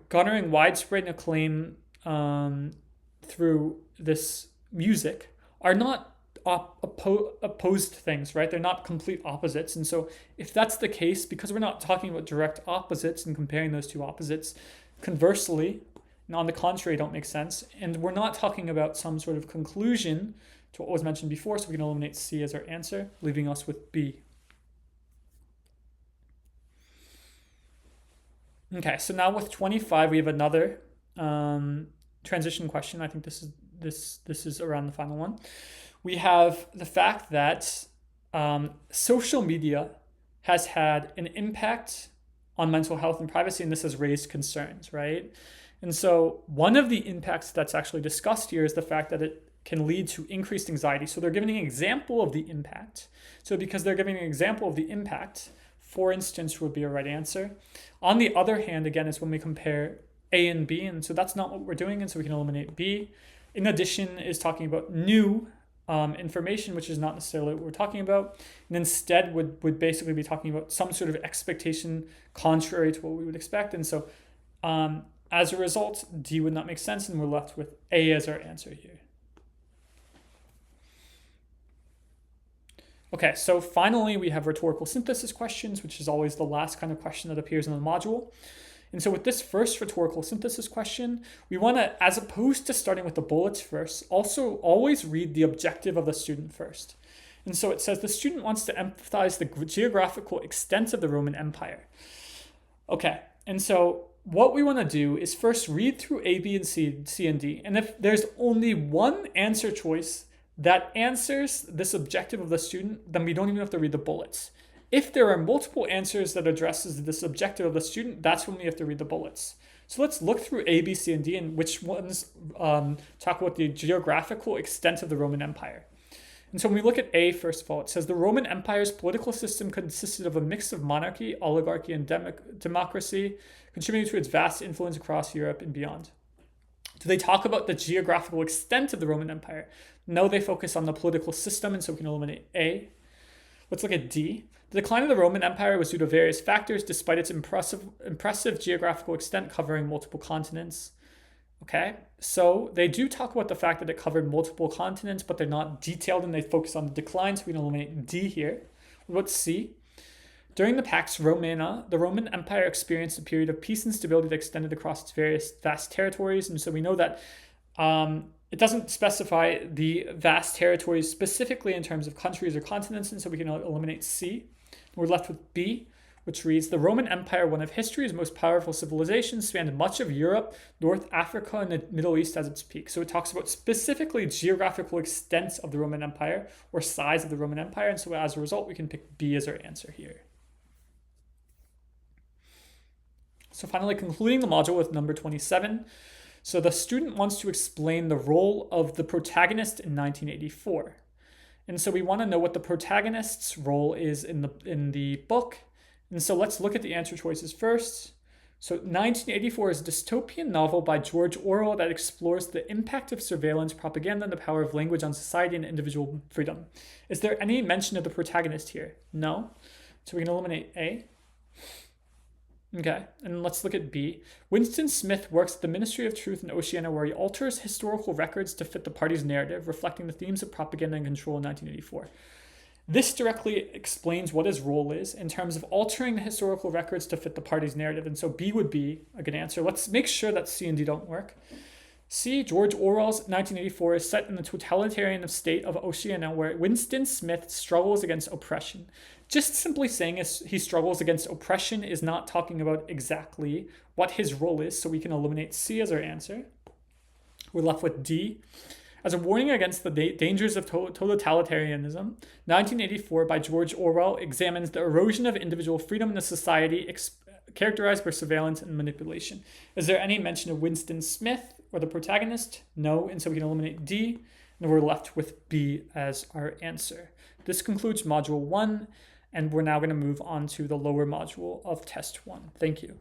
garnering widespread acclaim through this music are not opposed things, right? They're not complete opposites. And so if that's the case, because we're not talking about direct opposites and comparing those two opposites, conversely and on the contrary don't make sense. And we're not talking about some sort of conclusion to what was mentioned before, so we can eliminate C as our answer, leaving us with B. Okay, so now with 25, we have another transition question. I think this is around the final one. We have the fact that social media has had an impact on mental health and privacy, and this has raised concerns, right? And so one of the impacts that's actually discussed here is the fact that it can lead to increased anxiety. So they're giving an example of the impact. So because they're giving an example of the impact, for instance, would be a right answer. On the other hand, again, is when we compare A and B, and so that's not what we're doing, and so we can eliminate B. In addition, is talking about new information, which is not necessarily what we're talking about, and instead would basically be talking about some sort of expectation contrary to what we would expect. And so as a result, D would not make sense, and we're left with A as our answer here. Okay, so finally we have rhetorical synthesis questions, which is always the last kind of question that appears in the module. And so with this first rhetorical synthesis question, we want to, as opposed to starting with the bullets first, also always read the objective of the student first. And so it says the student wants to emphasize the geographical extent of the Roman Empire. Okay, and so what we want to do is first read through A, B, and C, and D. And if there's only one answer choice that answers this objective of the student, then we don't even have to read the bullets. If there are multiple answers that addresses this objective of the student, that's when we have to read the bullets. So let's look through A, B, C, and D, and which ones talk about the geographical extent of the Roman Empire. And so when we look at A, first of all, it says the Roman Empire's political system consisted of a mix of monarchy, oligarchy, and democracy, contributing to its vast influence across Europe and beyond. Do they talk about the geographical extent of the Roman Empire? No, they focus on the political system, and so we can eliminate A. Let's look at D. The decline of the Roman Empire was due to various factors, despite its impressive geographical extent covering multiple continents. Okay, so they do talk about the fact that it covered multiple continents, but they're not detailed, and they focus on the decline, so we can eliminate D here. What about C? During the Pax Romana, the Roman Empire experienced a period of peace and stability that extended across its various vast territories. And so we know that it doesn't specify the vast territories specifically in terms of countries or continents, and so we can eliminate C. We're left with B, which reads, the Roman Empire, one of history's most powerful civilizations, spanned much of Europe, North Africa, and the Middle East as its peak. So it talks about specifically geographical extent of the Roman Empire or size of the Roman Empire, and so as a result, we can pick B as our answer here. So finally, concluding the module with number 27. So the student wants to explain the role of the protagonist in 1984. And so we want to know what the protagonist's role is in the book. And so let's look at the answer choices first. So 1984 is a dystopian novel by George Orwell that explores the impact of surveillance, propaganda, and the power of language on society and individual freedom. Is there any mention of the protagonist here? No. So we can eliminate A. Okay, and let's look at B. Winston Smith works at the Ministry of Truth in Oceania, where he alters historical records to fit the party's narrative, reflecting the themes of propaganda and control in 1984. This directly explains what his role is in terms of altering the historical records to fit the party's narrative, and so B would be a good answer. Let's make sure that C and D don't work. C, George Orwell's 1984 is set in the totalitarian state of Oceania, where Winston Smith struggles against oppression. Just simply saying he struggles against oppression is not talking about exactly what his role is, so we can eliminate C as our answer. We're left with D. As a warning against the dangers of totalitarianism, 1984 by George Orwell examines the erosion of individual freedom in a society characterized by surveillance and manipulation. Is there any mention of Winston Smith or the protagonist? No, and so we can eliminate D, and we're left with B as our answer. This concludes Module 1, and we're now going to move on to the lower module of Test 1. Thank you.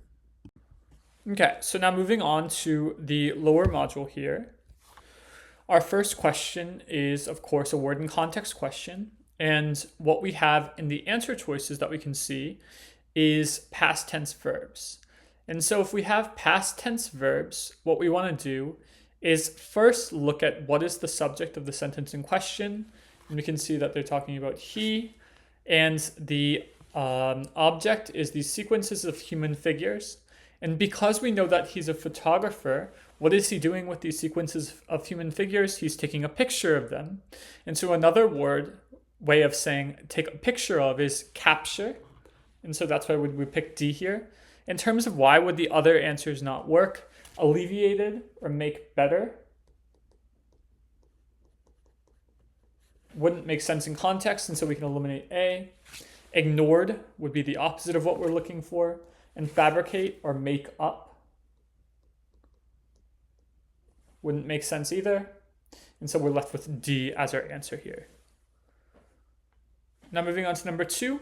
Okay, so now moving on to the lower module here. Our first question is, of course, a word and context question. And what we have in the answer choices that we can see is past tense verbs. And so if we have past tense verbs, what we want to do is first look at what is the subject of the sentence in question. And we can see that they're talking about he, and the object is these sequences of human figures. And because we know that he's a photographer, what is he doing with these sequences of human figures? He's taking a picture of them. And so another way of saying take a picture of is capture. And so that's why we pick D here. In terms of why would the other answers not work, alleviated or make better wouldn't make sense in context, and so we can eliminate A. Ignored would be the opposite of what we're looking for. And fabricate or make up wouldn't make sense either. And so we're left with D as our answer here. Now moving on to number 2.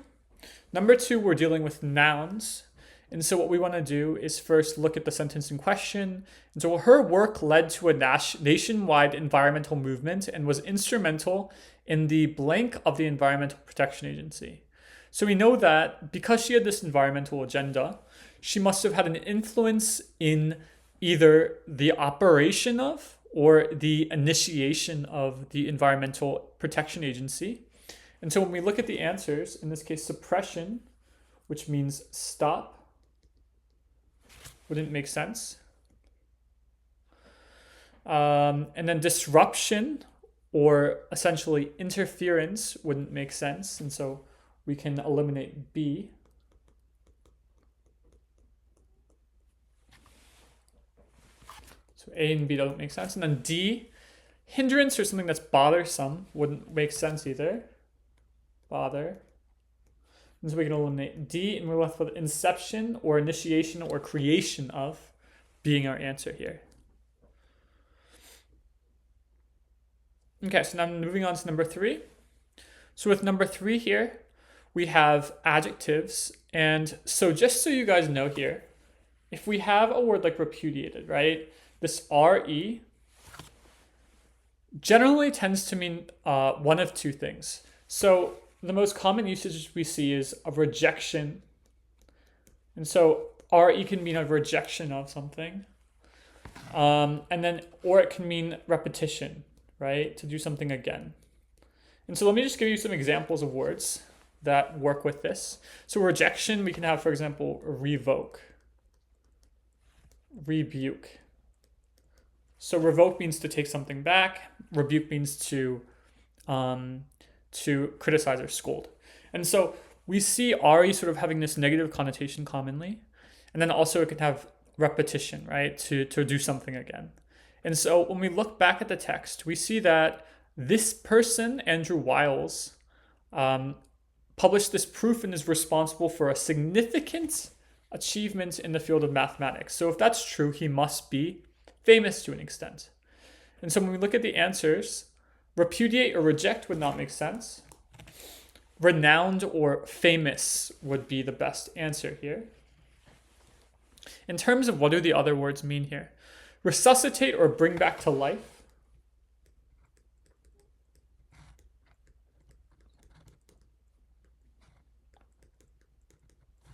Number 2, we're dealing with nouns. And so what we want to do is first look at the sentence in question. And so her work led to a nationwide environmental movement and was instrumental in the blank of the Environmental Protection Agency. So we know that because she had this environmental agenda, she must have had an influence in either the operation of or the initiation of the Environmental Protection Agency. And so when we look at the answers, in this case, suppression, which means stop, wouldn't make sense. And then disruption, or essentially interference, wouldn't make sense. And so we can eliminate B. So A and B don't make sense. And then D, hindrance or something that's bothersome wouldn't make sense either. Bother. And so we can eliminate D, and we're left with inception or initiation or creation of being our answer here. Okay, so now moving on to number 3. So with number 3 here, we have adjectives. And so just so you guys know here, if we have a word like repudiated, right? This RE generally tends to mean one of two things. So the most common usage we see is a rejection. And so RE can mean a rejection of something. Or it can mean repetition, right? To do something again. And so let me just give you some examples of words that work with this. So rejection, we can have, for example, revoke, rebuke. So revoke means to take something back. Rebuke means to criticize or scold. And so we see Ari sort of having this negative connotation commonly. And then also it can have repetition, right? To do something again. And so when we look back at the text, we see that this person, Andrew Wiles, published this proof and is responsible for a significant achievement in the field of mathematics. So if that's true, he must be famous to an extent. And so when we look at the answers, repudiate or reject would not make sense. Renowned or famous would be the best answer here. In terms of what do the other words mean here? Resuscitate or bring back to life.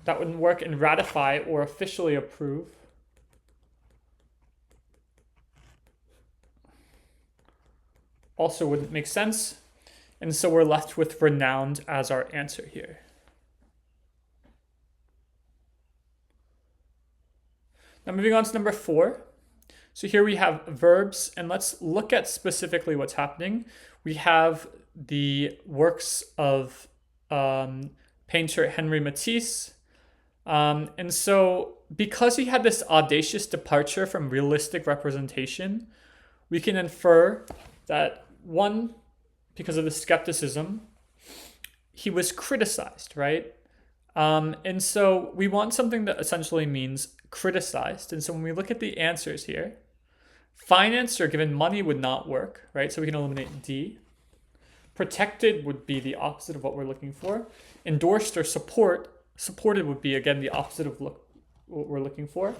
That wouldn't work. And ratify or officially approve. Also wouldn't make sense. And so we're left with renowned as our answer here. Now moving on to number 4. So here we have verbs, and let's look at specifically what's happening. We have the works of painter Henri Matisse. And so because he had this audacious departure from realistic representation, we can infer that, one, because of the skepticism, he was criticized, right? And so we want something that essentially means criticized. And so when we look at the answers here, financed or given money would not work, right? So we can eliminate D. Protected would be the opposite of what we're looking for. Endorsed or supported would be, again, the opposite of what we're looking for.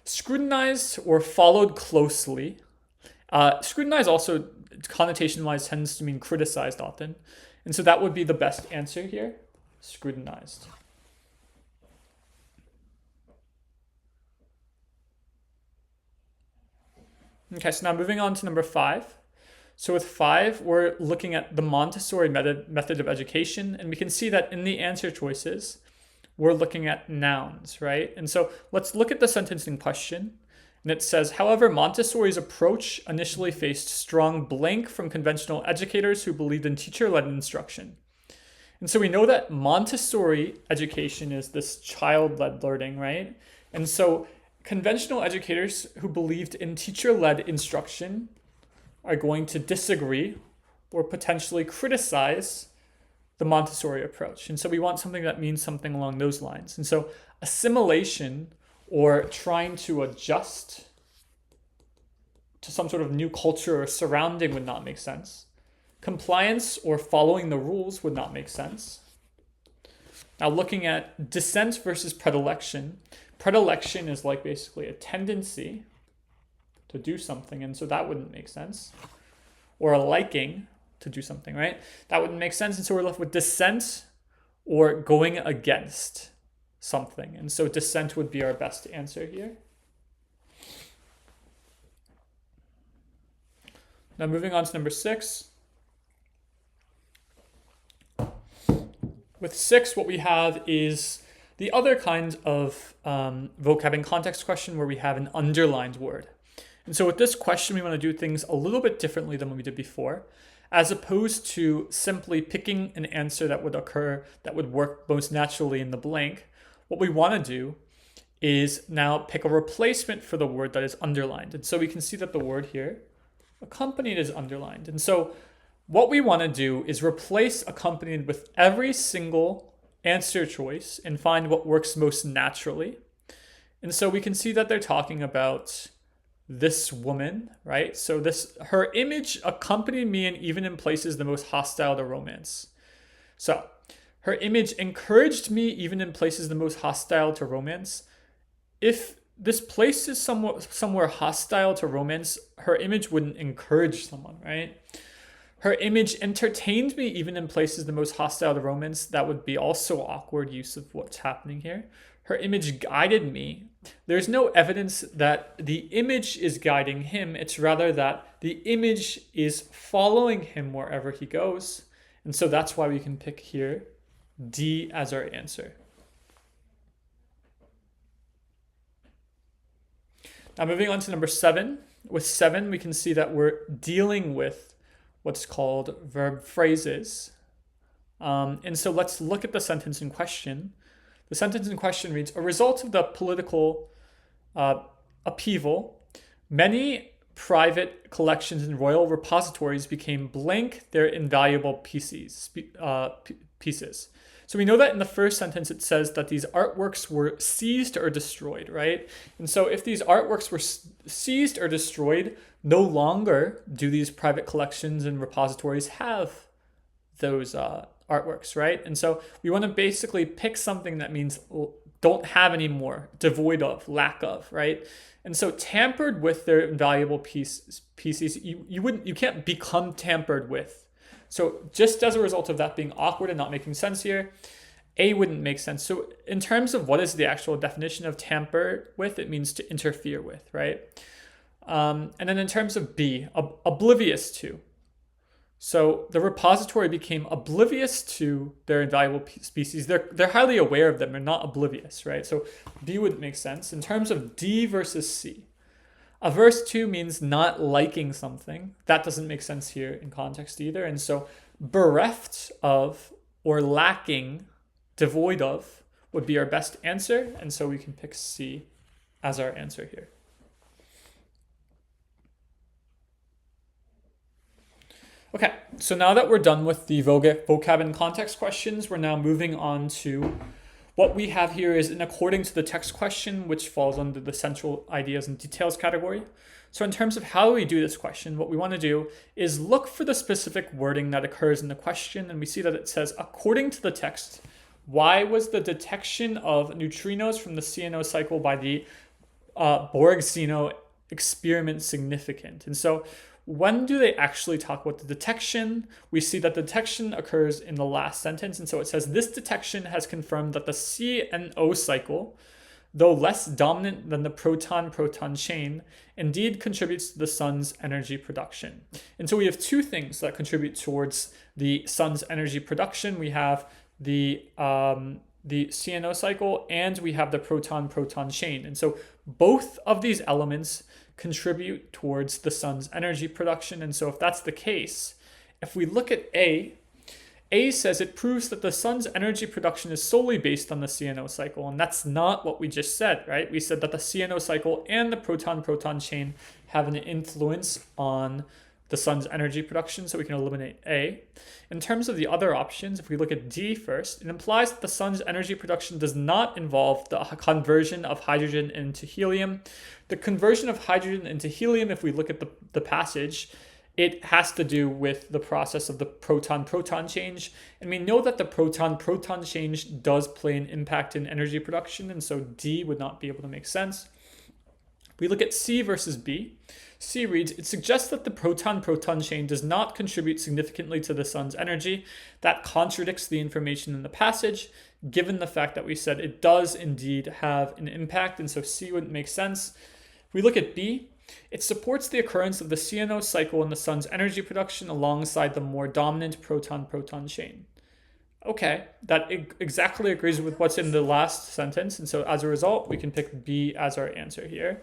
Scrutinized or followed closely. Scrutinized also, connotation-wise, tends to mean criticized often. And so that would be the best answer here, scrutinized. Okay, so now moving on to number 5. So with 5, we're looking at the Montessori method of education, and we can see that in the answer choices, we're looking at nouns, right? And so let's look at the sentence in question. And it says, however, Montessori's approach initially faced strong blank from conventional educators who believed in teacher-led instruction. And so we know that Montessori education is this child-led learning, right? And so conventional educators who believed in teacher-led instruction are going to disagree or potentially criticize the Montessori approach. And so we want something that means something along those lines. And so assimilation or trying to adjust to some sort of new culture or surrounding would not make sense. Compliance or following the rules would not make sense. Now looking at dissent versus predilection. Predilection is like basically a tendency to do something, and so that wouldn't make sense. Or a liking to do something, right? That wouldn't make sense, and so we're left with dissent or going against something. And so dissent would be our best answer here. Now moving on to number 6. With 6, what we have is the other kind of vocab and context question where we have an underlined word. And so with this question, we want to do things a little bit differently than what we did before, as opposed to simply picking an answer that would occur, that would work most naturally in the blank. What we want to do is now pick a replacement for the word that is underlined. And so we can see that the word here, accompanied, is underlined. And so what we want to do is replace accompanied with every single answer choice and find what works most naturally. And so we can see that they're talking about this woman, right? So her image accompanied me and even in places the most hostile to romance. So her image encouraged me even in places the most hostile to romance. If this place is somewhere hostile to romance, her image wouldn't encourage someone, right? Her image entertained me even in places the most hostile to romance. That would be also awkward use of what's happening here. Her image guided me. There's no evidence that the image is guiding him. It's rather that the image is following him wherever he goes. And so that's why we can pick here D as our answer. Now moving on to number 7. With 7, we can see that we're dealing with what's called verb phrases. And so let's look at the sentence in question. The sentence in question reads, a result of the political upheaval, many private collections and royal repositories became blank their invaluable pieces. So we know that in the first sentence it says that these artworks were seized or destroyed, right? And so if these artworks were seized or destroyed, no longer do these private collections and repositories have those artworks, right? And so we want to basically pick something that means don't have anymore, devoid of, lack of, right? And so tampered with their invaluable pieces, you can't become tampered with. So just as a result of that being awkward and not making sense here, A wouldn't make sense. So in terms of what is the actual definition of tamper with, it means to interfere with, right? And then in terms of B, oblivious to. So the repository became oblivious to their invaluable species. They're highly aware of them. They're not oblivious, right? So B would make sense. In terms of D versus C, averse to means not liking something. That doesn't make sense here in context either. And so bereft of or lacking, devoid of, would be our best answer. And so we can pick C as our answer here. Okay, so now that we're done with the vocab and context questions, we're now moving on to what we have here is an according to the text question, which falls under the central ideas and details category. So in terms of how we do this question, what we want to do is look for the specific wording that occurs in the question. And we see that it says, according to the text, why was the detection of neutrinos from the CNO cycle by the Borg-Zeno experiment significant? And so when do they actually talk about the detection? We see that the detection occurs in the last sentence. And so it says, this detection has confirmed that the CNO cycle, though less dominant than the proton-proton chain, indeed contributes to the sun's energy production. And so we have two things that contribute towards the sun's energy production. We have the CNO cycle and we have the proton-proton chain. And so both of these elements contribute towards the sun's energy production. And so if that's the case, if we look at A says it proves that the sun's energy production is solely based on the CNO cycle. And that's not what we just said, right? We said that the CNO cycle and the proton-proton chain have an influence on the sun's energy production, so we can eliminate A. In terms of the other options, if we look at D first, it implies that the sun's energy production does not involve the conversion of hydrogen into helium. The conversion of hydrogen into helium, if we look at the passage, it has to do with the process of the proton-proton change. And we know that the proton-proton change does play an impact in energy production, and so D would not be able to make sense. We look at C versus B. C reads, it suggests that the proton-proton chain does not contribute significantly to the sun's energy. That contradicts the information in the passage, given the fact that we said it does indeed have an impact, and so C wouldn't make sense. If we look at B, it supports the occurrence of the CNO cycle in the sun's energy production alongside the more dominant proton-proton chain. Okay, that exactly agrees with what's in the last sentence, and so as a result, we can pick B as our answer here.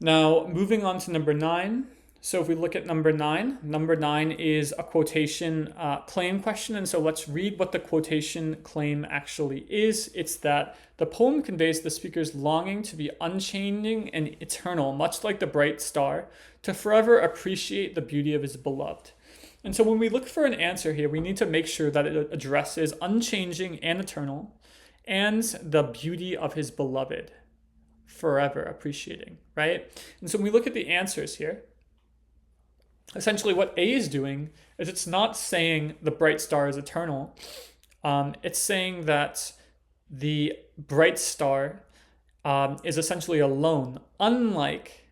Now, moving on to number 9. So if we look at number 9 is a quotation claim question. And so let's read what the quotation claim actually is. It's that the poem conveys the speaker's longing to be unchanging and eternal, much like the bright star, to forever appreciate the beauty of his beloved. And so when we look for an answer here, we need to make sure that it addresses unchanging and eternal and the beauty of his beloved. Forever appreciating, right? And so when we look at the answers here, essentially what A is doing is it's not saying the bright star is eternal. It's saying that the bright star is essentially alone, unlike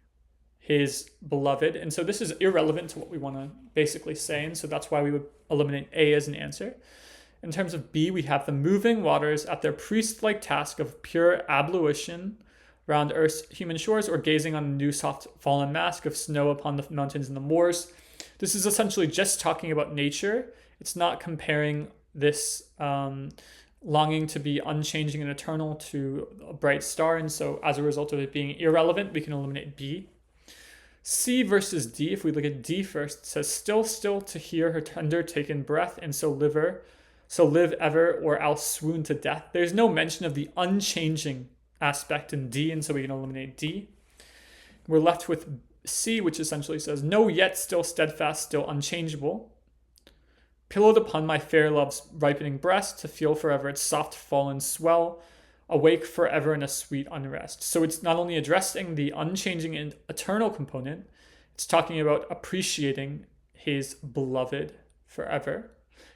his beloved. And so this is irrelevant to what we want to basically say. And so that's why we would eliminate A as an answer. In terms of B, we have the moving waters at their priest-like task of pure ablution around Earth's human shores, or gazing on a new soft fallen mask of snow upon the mountains and the moors. This is essentially just talking about nature. It's not comparing this longing to be unchanging and eternal to a bright star, and so as a result of it being irrelevant, we can eliminate B. C versus D, if we look at D first, it says, still to hear her tender taken breath, and so live ever, or else swoon to death. There's no mention of the unchanging aspect in D, and so we can eliminate D. We're left with C, which essentially says, no, yet still steadfast, still unchangeable. Pillowed upon my fair love's ripening breast, to feel forever its soft fallen swell, awake forever in a sweet unrest. So it's not only addressing the unchanging and eternal component, it's talking about appreciating his beloved forever.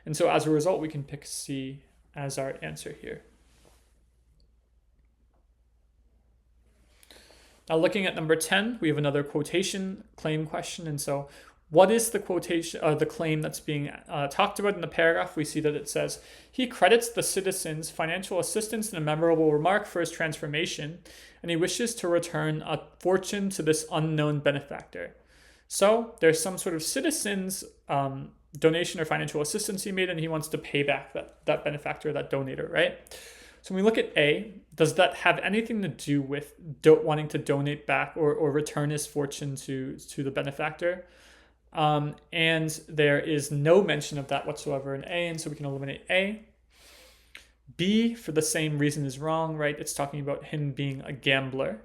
And so as a result, we can pick C as our answer here. Now looking at number 10, we have another quotation claim question. And so what is the quotation, the claim that's being talked about in the paragraph? We see that it says, he credits the citizens financial assistance in a memorable remark for his transformation, and he wishes to return a fortune to this unknown benefactor. So there's some sort of citizens donation or financial assistance he made, and he wants to pay back that benefactor, that donator, right? So when we look at A, does that have anything to do with wanting to donate back or return his fortune to the benefactor? And there is no mention of that whatsoever in A, and so we can eliminate A. B, for the same reason, is wrong, right? It's talking about him being a gambler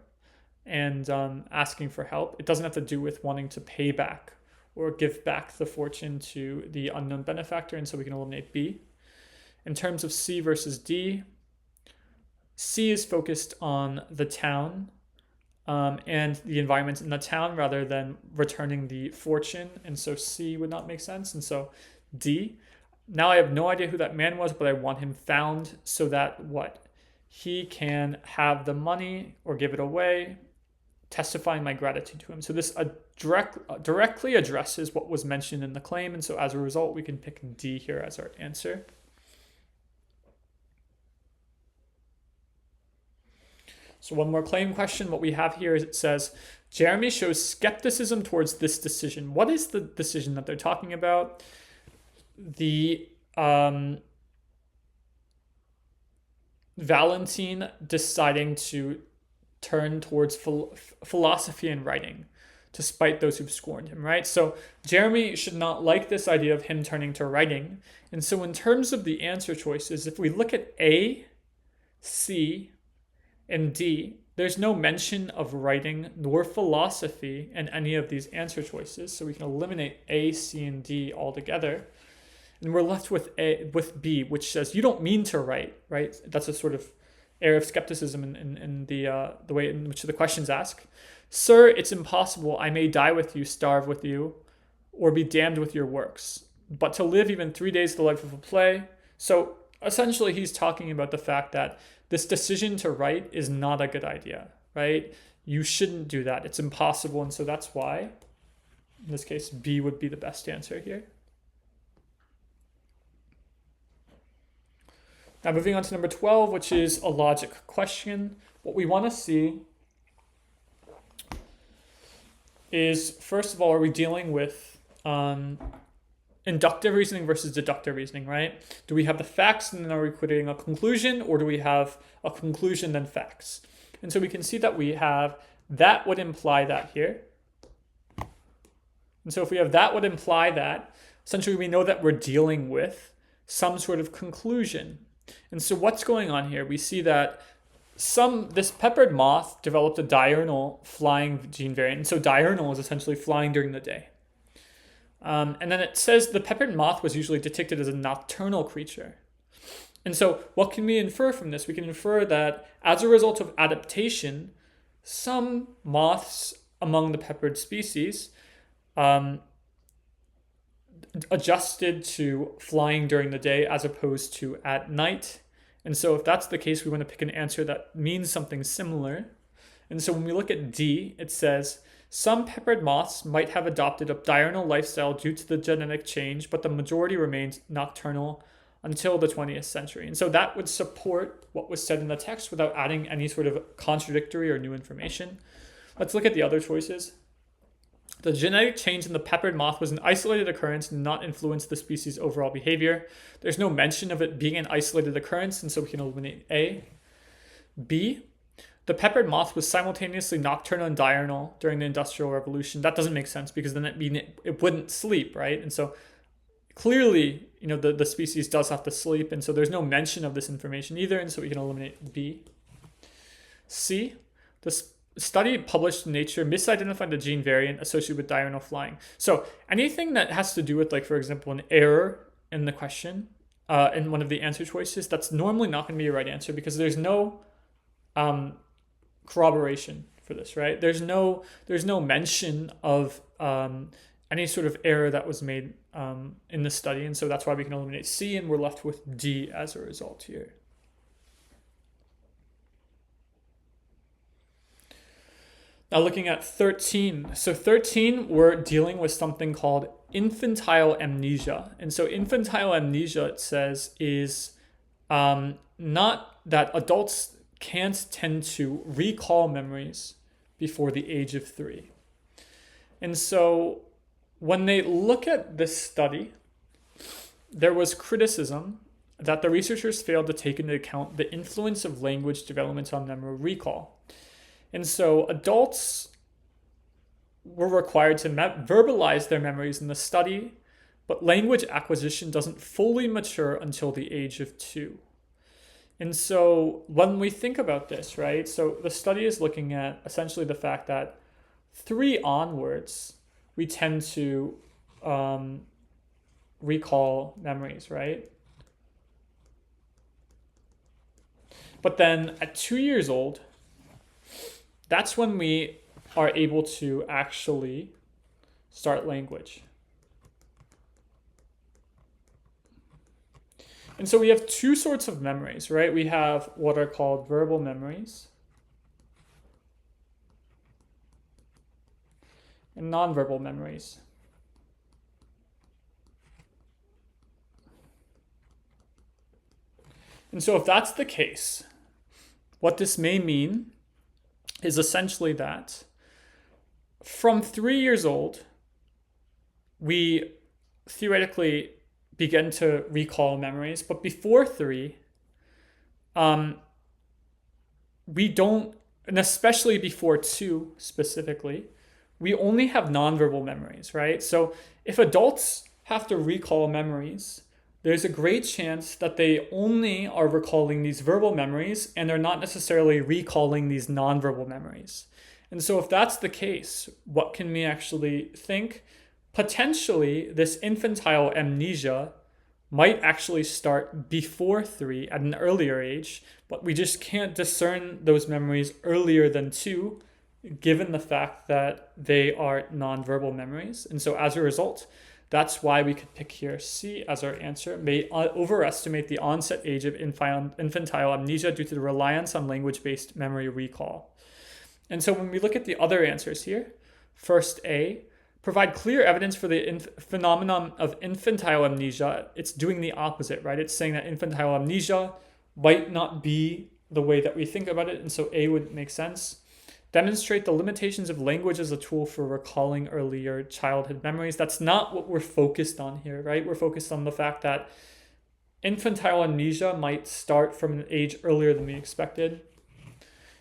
and asking for help. It doesn't have to do with wanting to pay back or give back the fortune to the unknown benefactor, and so we can eliminate B. In terms of C versus D, C is focused on the town and the environment in the town rather than returning the fortune, and so C would not make sense. And so D, now I have no idea who that man was, but I want him found so that what? He can have the money or give it away, testifying my gratitude to him. So this directly addresses what was mentioned in the claim, and so as a result, we can pick D here as our answer. So one more claim question. What we have here is it says, Jeremy shows skepticism towards this decision. What is the decision that they're talking about? The Valentine deciding to turn towards philosophy and writing to spite those who've scorned him, right? So Jeremy should not like this idea of him turning to writing. And so in terms of the answer choices, if we look at A, C, and D, there's no mention of writing nor philosophy in any of these answer choices. So we can eliminate A, C, and D altogether. And we're left with B, which says, you don't mean to write, right? That's a sort of air of skepticism in the way in which the questions ask. Sir, it's impossible. I may die with you, starve with you, or be damned with your works. But to live even 3 days the life of a play. So essentially he's talking about the fact that this decision to write is not a good idea, right? You shouldn't do that. It's impossible. And so that's why, in this case, B would be the best answer here. Now moving on to number 12, which is a logic question. What we want to see is, first of all, are we dealing with inductive reasoning versus deductive reasoning, right? Do we have the facts and then are we creating a conclusion, or do we have a conclusion then facts? And so we can see that we have that would imply that here. And so if we have that would imply that, essentially we know that we're dealing with some sort of conclusion. And so what's going on here? We see that this peppered moth developed a diurnal flying gene variant. And so diurnal is essentially flying during the day. And then it says the peppered moth was usually depicted as a nocturnal creature. And so what can we infer from this? We can infer that as a result of adaptation, some moths among the peppered species adjusted to flying during the day as opposed to at night. And so if that's the case, we want to pick an answer that means something similar. And so when we look at D, it says, some peppered moths might have adopted a diurnal lifestyle due to the genetic change, but the majority remains nocturnal until the 20th century. And so that would support what was said in the text without adding any sort of contradictory or new information. Let's look at the other choices. The genetic change in the peppered moth was an isolated occurrence and not influence the species' overall behavior. There's no mention of it being an isolated occurrence, and so we can eliminate A. B, the peppered moth was simultaneously nocturnal and diurnal during the Industrial Revolution. That doesn't make sense because then it wouldn't sleep, right? And so clearly, the species does have to sleep, and so there's no mention of this information either, and so we can eliminate B. C, the study published in Nature misidentified the gene variant associated with diurnal flying. So anything that has to do with, like, for example, an error in the question, in one of the answer choices, that's normally not going to be a right answer because there's no corroboration for this, right? There's no mention of any sort of error that was made in the study, and so that's why we can eliminate C, and we're left with D as a result here. Now looking at 13. So 13, we're dealing with something called infantile amnesia. And so infantile amnesia, it says, is not that adults can't tend to recall memories before the age of 3. And so when they look at this study, there was criticism that the researchers failed to take into account the influence of language development on memory recall. And so adults were required to verbalize their memories in the study, but language acquisition doesn't fully mature until the age of 2. And so when we think about this, right, so the study is looking at essentially the fact that 3 onwards, we tend to recall memories, right? But then at 2 years old, that's when we are able to actually start language. And so we have 2 sorts of memories, right? We have what are called verbal memories and nonverbal memories. And so if that's the case, what this may mean is essentially that from 3 years old, we theoretically begin to recall memories, but before 3, we don't, and especially before 2 specifically, we only have nonverbal memories, right? So if adults have to recall memories, there's a great chance that they only are recalling these verbal memories and they're not necessarily recalling these nonverbal memories. And so if that's the case, what can we actually think? Potentially, this infantile amnesia might actually start before 3 at an earlier age, but we just can't discern those memories earlier than 2, given the fact that they are nonverbal memories. And so as a result, that's why we could pick here C as our answer. May overestimate the onset age of infantile amnesia due to the reliance on language-based memory recall. And so when we look at the other answers here, first A, provide clear evidence for the phenomenon of infantile amnesia. It's doing the opposite, right? It's saying that infantile amnesia might not be the way that we think about it, and so A would make sense. Demonstrate the limitations of language as a tool for recalling earlier childhood memories. That's not what we're focused on here, right? We're focused on the fact that infantile amnesia might start from an age earlier than we expected.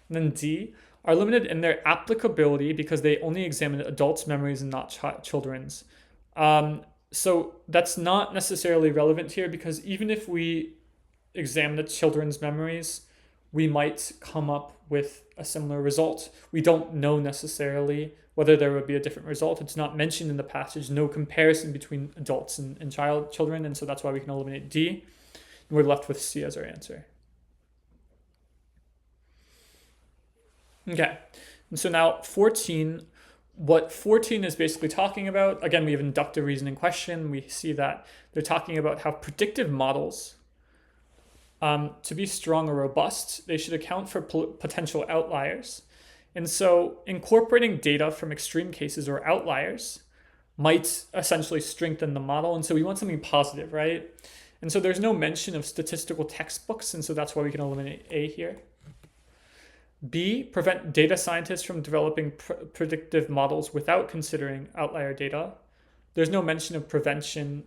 And then D, are limited in their applicability because they only examine adults' memories and not children's. So that's not necessarily relevant here because even if we examine the children's memories, we might come up with a similar result. We don't know necessarily whether there would be a different result. It's not mentioned in the passage, no comparison between adults and children, and so that's why we can eliminate D. And we're left with C as our answer. Okay, and so now 14, what 14 is basically talking about, again, we have inductive reasoning question. We see that they're talking about how predictive models, to be strong or robust, they should account for potential outliers. And so incorporating data from extreme cases or outliers might essentially strengthen the model. And so we want something positive, right? And so there's no mention of statistical textbooks, and so that's why we can eliminate A here. B, prevent data scientists from developing predictive models without considering outlier data. There's no mention of prevention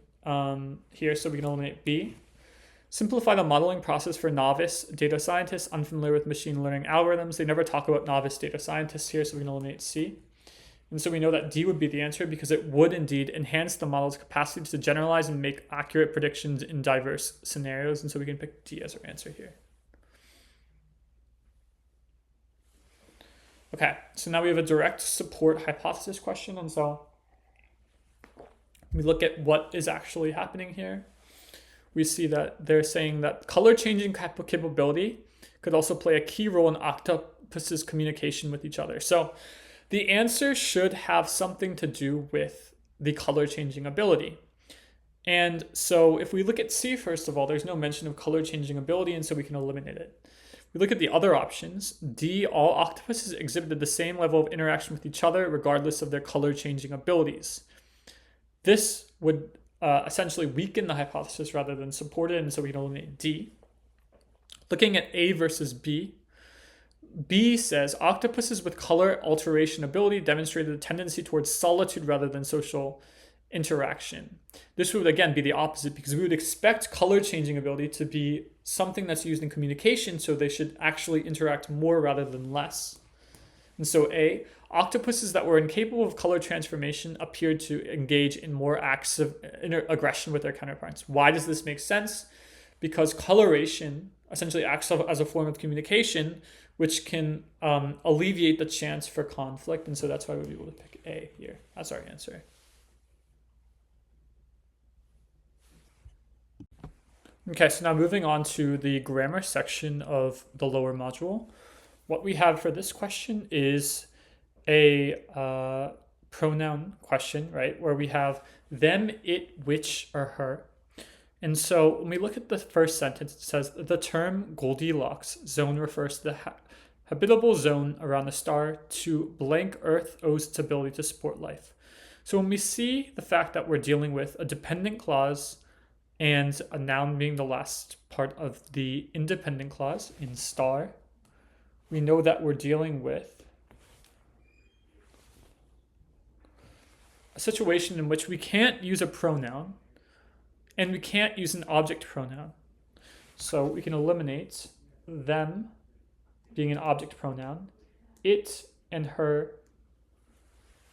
here, so we can eliminate B. Simplify the modeling process for novice data scientists unfamiliar with machine learning algorithms. They never talk about novice data scientists here, so we can eliminate C. And so we know that D would be the answer because it would indeed enhance the model's capacity to generalize and make accurate predictions in diverse scenarios. And so we can pick D as our answer here. Okay, so now we have a direct support hypothesis question. And so we look at what is actually happening here. We see that they're saying that color changing capability could also play a key role in octopus's communication with each other. So the answer should have something to do with the color changing ability. And so if we look at C, first of all, there's no mention of color changing ability, and so we can eliminate it. We look at the other options. D, all octopuses exhibited the same level of interaction with each other regardless of their color changing abilities. This would essentially weaken the hypothesis rather than support it, and so we can eliminate D. Looking at A versus B, B says octopuses with color alteration ability demonstrated a tendency towards solitude rather than social interaction. This would again be the opposite because we would expect color changing ability to be something that's used in communication, so they should actually interact more rather than less. And so A, octopuses that were incapable of color transformation appeared to engage in more acts of aggression with their counterparts. Why does this make sense? Because coloration essentially acts as a form of communication, which can alleviate the chance for conflict. And so that's why we'll be able to pick A here. That's our answer. Okay, so now moving on to the grammar section of the lower module. What we have for this question is a pronoun question, right? Where we have them, it, which, or her. And so when we look at the first sentence, it says the term Goldilocks zone refers to the habitable zone around the star to blank Earth owes its ability to support life. So when we see the fact that we're dealing with a dependent clause and a noun being the last part of the independent clause in star, we know that we're dealing with a situation in which we can't use a pronoun and we can't use an object pronoun. So we can eliminate them being an object pronoun, it and her,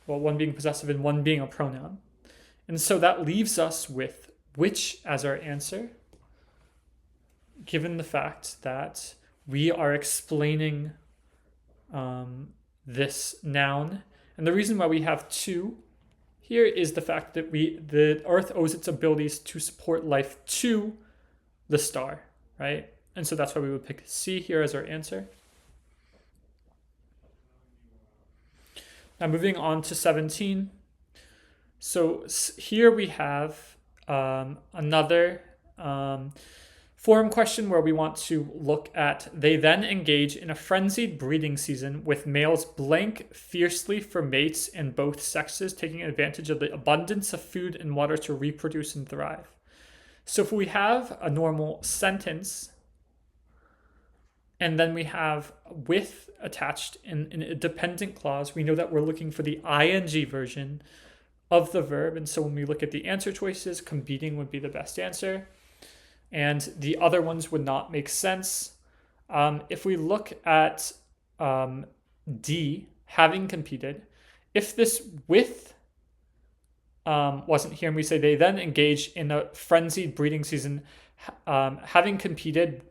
well, one being possessive and one being a pronoun. And so that leaves us with which as our answer, given the fact that we are explaining this noun. And the reason why we have to here is the fact that the Earth owes its abilities to support life to the star, right? And so that's why we would pick C here as our answer. Now moving on to 17. So here we have another forum question where we want to look at they then engage in a frenzied breeding season with males blank fiercely for mates in both sexes, taking advantage of the abundance of food and water to reproduce and thrive. So if we have a normal sentence and then we have with attached in a dependent clause, we know that we're looking for the ing version of the verb. And so when we look at the answer choices, competing would be the best answer. And the other ones would not make sense. If we look at D, having competed, if this with wasn't here and we say they then engage in a frenzied breeding season, having competed,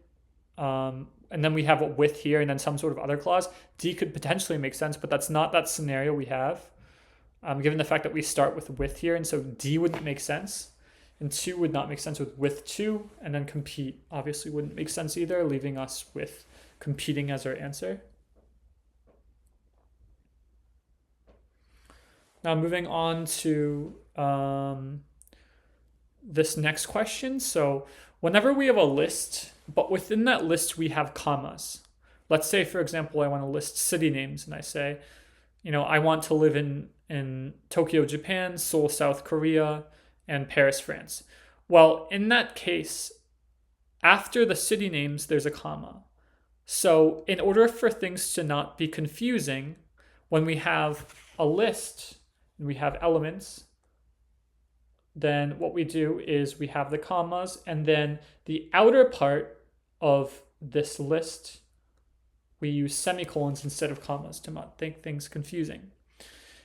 and then we have a with here and then some sort of other clause, D could potentially make sense, but that's not that scenario we have, given the fact that we start with here, and so D wouldn't make sense. And 2 would not make sense with 2, and then compete obviously wouldn't make sense either, leaving us with competing as our answer. Now moving on to this next question. So whenever we have a list, but within that list we have commas. Let's say, for example, I want to list city names, and I say, I want to live in Tokyo, Japan, Seoul, South Korea, and Paris, France. Well, in that case, after the city names, there's a comma. So in order for things to not be confusing, when we have a list and we have elements, then what we do is we have the commas, and then the outer part of this list, we use semicolons instead of commas to not make things confusing.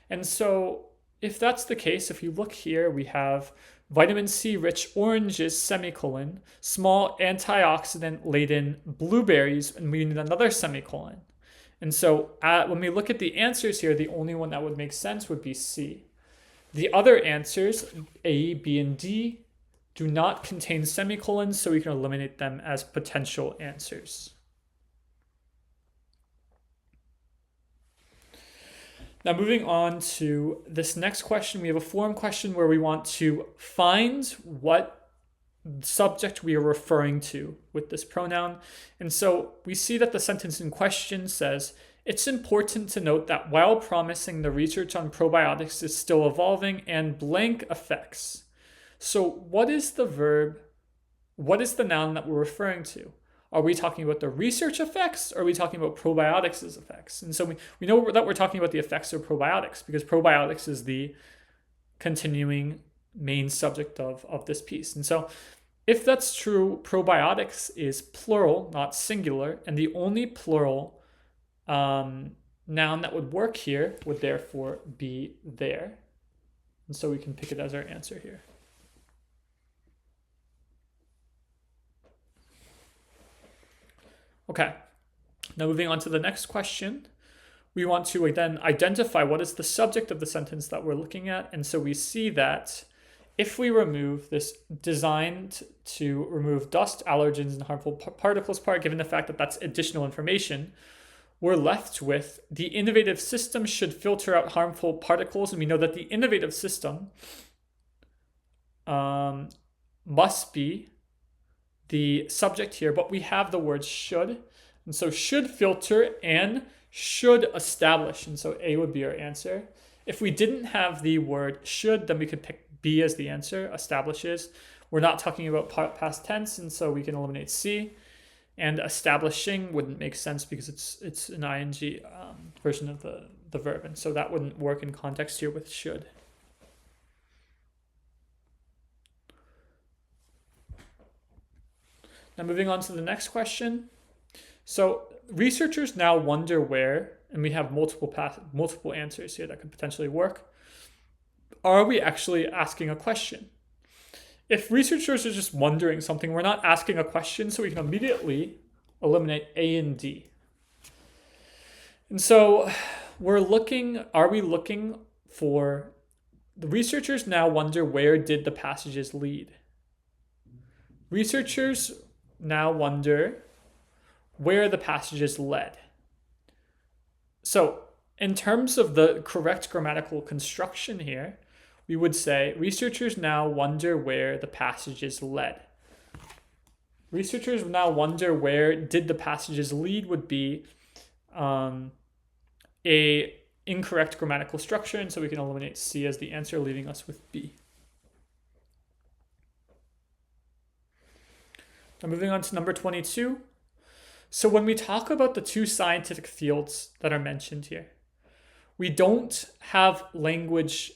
And so if that's the case, if you look here, we have vitamin C rich oranges, semicolon, small antioxidant laden blueberries, and we need another semicolon. And so when we look at the answers here, the only one that would make sense would be C. The other answers, A, B, and D, do not contain semicolons, so we can eliminate them as potential answers. Now moving on to this next question, we have a form question where we want to find what subject we are referring to with this pronoun. And so we see that the sentence in question says, it's important to note that while promising, the research on probiotics is still evolving and blank effects. So what is the verb? What is the noun that we're referring to? Are we talking about the research effects, or are we talking about probiotics' effects? And so we know that we're talking about the effects of probiotics, because probiotics is the continuing main subject of this piece. And so if that's true, probiotics is plural, not singular, and the only plural noun that would work here would therefore be there. And so we can pick it as our answer here. Okay, now moving on to the next question. We want to then identify what is the subject of the sentence that we're looking at. And so we see that if we remove this designed to remove dust, allergens, and harmful particles part, given the fact that that's additional information, we're left with the innovative system should filter out harmful particles. And we know that the innovative system must be the subject here, but we have the word should. And so should filter and should establish. And so A would be our answer. If we didn't have the word should, then we could pick B as the answer, establishes. We're not talking about past tense, and so we can eliminate C. And establishing wouldn't make sense because it's an ing version of the verb. And so that wouldn't work in context here with should. Now moving on to the next question. So researchers now wonder where, and we have multiple answers here that could potentially work. Are we actually asking a question? If researchers are just wondering something, we're not asking a question, so we can immediately eliminate A and D. And so are we looking for, the researchers now wonder where did the passages lead? Researchers now wonder where the passages led. So in terms of the correct grammatical construction here, we would say researchers now wonder where the passages led. Researchers now wonder where did the passages lead would be a incorrect grammatical structure, and so we can eliminate C as the answer, leaving us with B. Now moving on to number 22. So when we talk about the two scientific fields that are mentioned here, we don't have language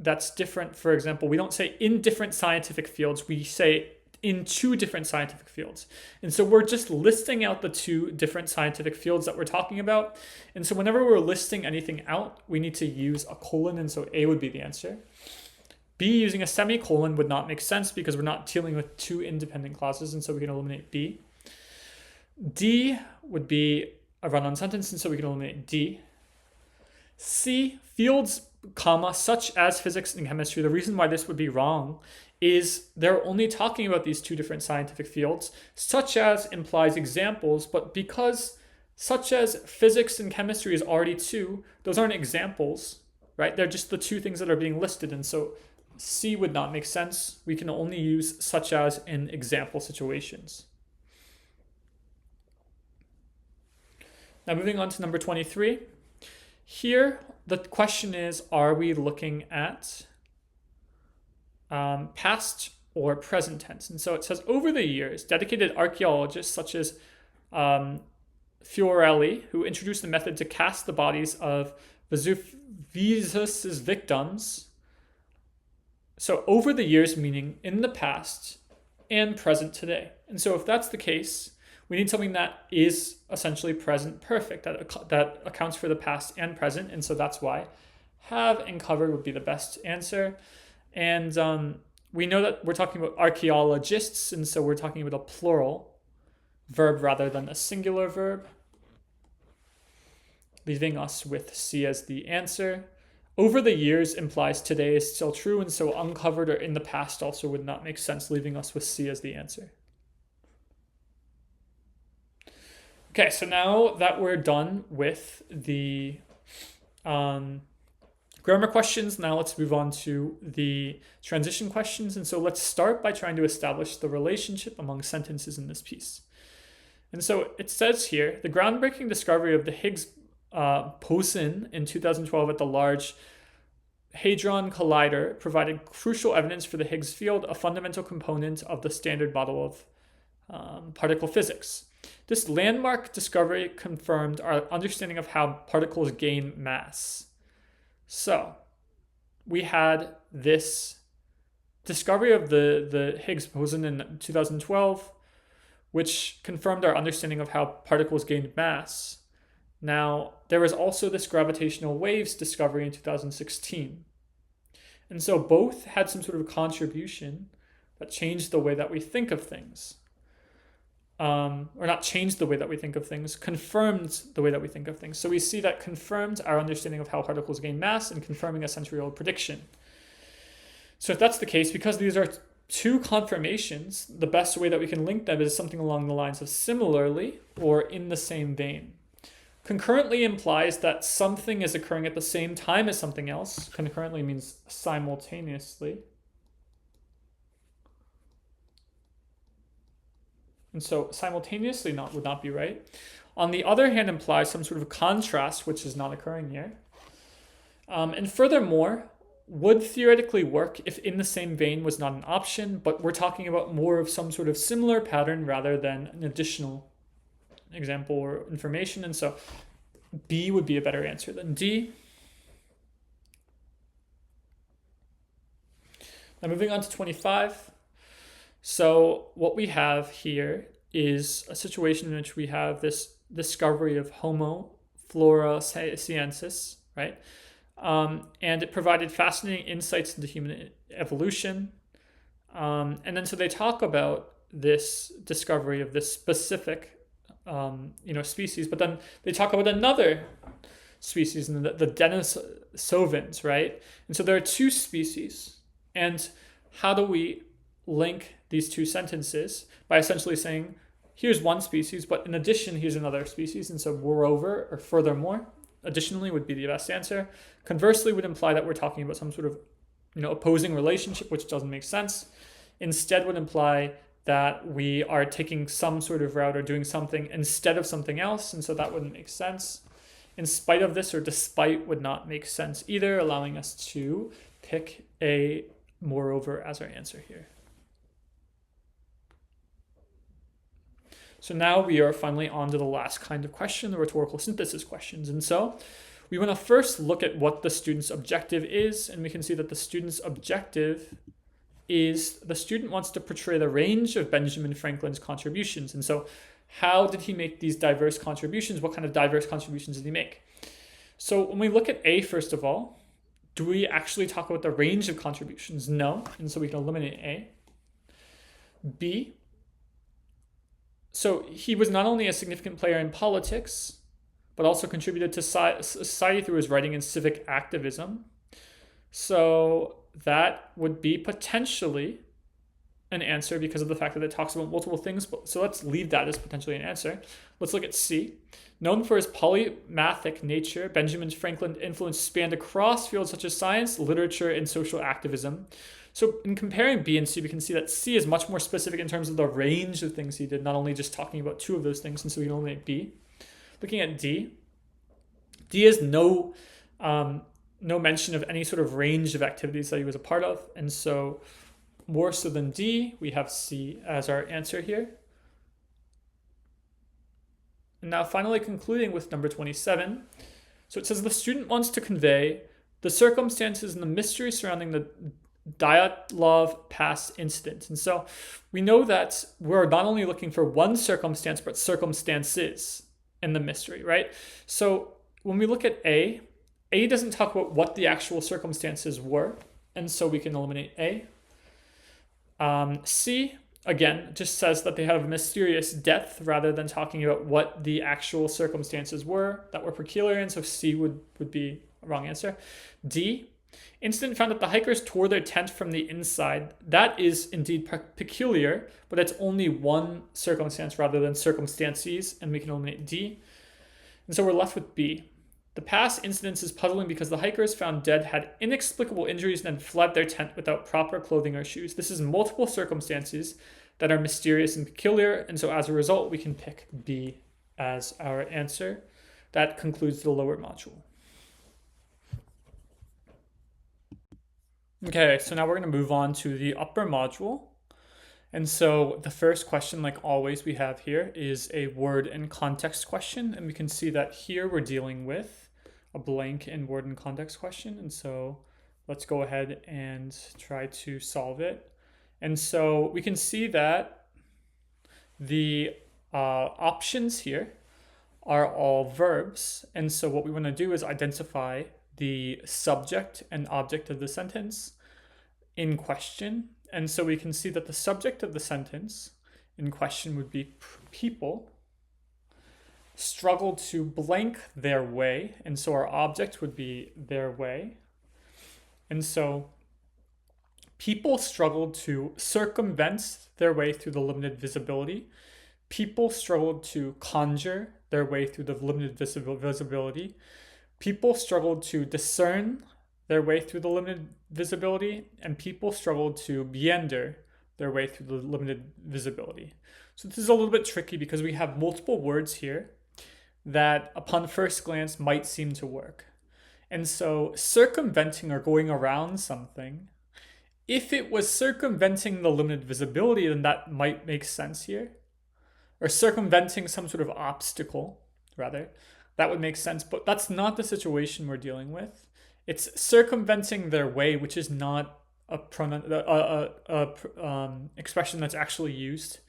that's different. For example, we don't say in different scientific fields, we say in two different scientific fields. And so we're just listing out the two different scientific fields that we're talking about. And so whenever we're listing anything out, we need to use a colon, and so A would be the answer. B using a semicolon would not make sense because we're not dealing with two independent clauses, and so we can eliminate B. D would be a run-on sentence, and so we can eliminate D. C, fields, comma, such as physics and chemistry. The reason why this would be wrong is they're only talking about these two different scientific fields. Such as implies examples, but because such as physics and chemistry is already two, those aren't examples, right? They're just the two things that are being listed, and so C would not make sense. We can only use such as in example situations. Now moving on to number 23. Here, the question is, are we looking at past or present tense. And so it says, over the years, dedicated archaeologists such as Fiorelli, who introduced the method to cast the bodies of Vesuvius's victims. So over the years, meaning in the past and present today. And so if that's the case, we need something that is essentially present perfect, that accounts for the past and present. And so that's why have and covered would be the best answer. And we know that we're talking about archaeologists, and so we're talking about a plural verb rather than a singular verb, leaving us with C as the answer. Over the years implies today is still true, and so uncovered or in the past also would not make sense, leaving us with C as the answer. Okay, so now that we're done with the grammar questions, now let's move on to the transition questions. And so let's start by trying to establish the relationship among sentences in this piece. And so it says here, the groundbreaking discovery of the Higgs boson in 2012 at the Large Hadron Collider provided crucial evidence for the Higgs field, a fundamental component of the standard model of particle physics. This landmark discovery confirmed our understanding of how particles gain mass. So we had this discovery of the Higgs boson in 2012, which confirmed our understanding of how particles gained mass. Now, there was also this gravitational waves discovery in 2016. And so both had some sort of contribution that changed the way that we think of things. Or not changed the way that we think of things, confirmed the way that we think of things. So we see that confirmed our understanding of how particles gain mass and confirming a century-old prediction. So if that's the case, because these are two confirmations, the best way that we can link them is something along the lines of similarly or in the same vein. Concurrently implies that something is occurring at the same time as something else. Concurrently means simultaneously. And so simultaneously would not be right. On the other hand, implies some sort of contrast, which is not occurring here. And furthermore, would theoretically work if in the same vein was not an option, but we're talking about more of some sort of similar pattern rather than an additional example or information. And so B would be a better answer than D. Now moving on to 25. So what we have here is a situation in which we have this discovery of Homo floresiensis, right? And it provided fascinating insights into human evolution. And then so they talk about this discovery of this specific species, but then they talk about another species, and the Denisovans, right? And so there are two species. And how do we link these two sentences? By essentially saying, here's one species, but in addition, here's another species. And so moreover, or furthermore, additionally would be the best answer. Conversely would imply that we're talking about some sort of opposing relationship, which doesn't make sense. Instead would imply that we are taking some sort of route or doing something instead of something else, and so that wouldn't make sense. In spite of this or despite would not make sense either, allowing us to pick a moreover as our answer here. So now we are finally on to the last kind of question, the rhetorical synthesis questions. And so we want to first look at what the student's objective is, and we can see that the student's objective is the student wants to portray the range of Benjamin Franklin's contributions. And so how did he make these diverse contributions? What kind of diverse contributions did he make? So when we look at A, first of all, do we actually talk about the range of contributions? No. And so we can eliminate A. B, so he was not only a significant player in politics, but also contributed to society through his writing and civic activism. So that would be potentially an answer because of the fact that it talks about multiple things. So let's leave that as potentially an answer. Let's look at C. Known for his polymathic nature, Benjamin Franklin's influence spanned across fields such as science, literature, and social activism. So in comparing B and C, we can see that C is much more specific in terms of the range of things he did, not only just talking about two of those things, and so we can eliminate B. Looking at D, D is no mention of any sort of range of activities that he was a part of, and so more so than D, we have C as our answer here. And now finally concluding with number 27. So it says the student wants to convey the circumstances and the mystery surrounding the Dyatlov Pass incident. And so we know that we're not only looking for one circumstance, but circumstances in the mystery, right? So when we look at A doesn't talk about what the actual circumstances were, and so we can eliminate A. C, again, just says that they had a mysterious death rather than talking about what the actual circumstances were that were peculiar, and so C would be a wrong answer. D, incident found that the hikers tore their tent from the inside. That is indeed peculiar, but it's only one circumstance rather than circumstances, and we can eliminate D. And so we're left with B. The past incidents is puzzling because the hikers found dead had inexplicable injuries and then fled their tent without proper clothing or shoes. This is multiple circumstances that are mysterious and peculiar, and so as a result, we can pick B as our answer. That concludes the lower module. Okay, so now we're going to move on to the upper module. And so the first question, like always we have here, is a word and context question. And we can see that here we're dealing with a blank and word and context question. And so let's go ahead and try to solve it. And so we can see that the options here are all verbs. And so what we want to do is identify the subject and object of the sentence in question. And so we can see that the subject of the sentence in question would be people struggled to blank their way. And so our object would be their way. And so people struggled to circumvent their way through the limited visibility. People struggled to conjure their way through the limited visibility. People struggled to discern their way through the limited visibility, and people struggled to meander their way through the limited visibility. So this is a little bit tricky because we have multiple words here that upon first glance might seem to work. And so circumventing or going around something, if it was circumventing the limited visibility, then that might make sense here. Or circumventing some sort of obstacle, rather, that would make sense, but that's not the situation we're dealing with. It's circumventing their way, which is not a expression that's actually used.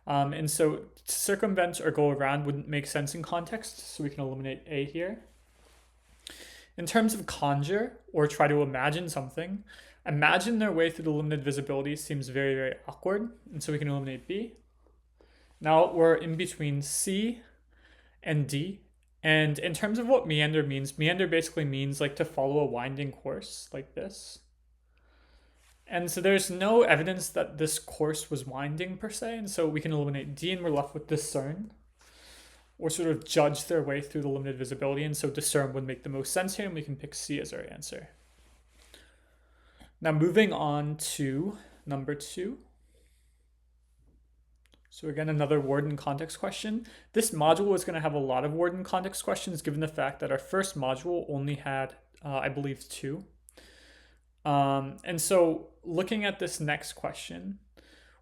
And so circumvent or go around wouldn't make sense in context, so we can eliminate A here. In terms of conjure or try to imagine something, imagine their way through the limited visibility seems very, very awkward, and so we can eliminate B. Now we're in between C and D. And in terms of what meander basically means like to follow a winding course like this. And so there's no evidence that this course was winding per se, and so we can eliminate D and we're left with discern, or sort of judge their way through the limited visibility, and so discern would make the most sense here, and we can pick C as our answer. Now moving on to number 2. So again, another word and context question. This module is going to have a lot of word and context questions given the fact that our first module only had, I believe, 2. And so looking at this next question,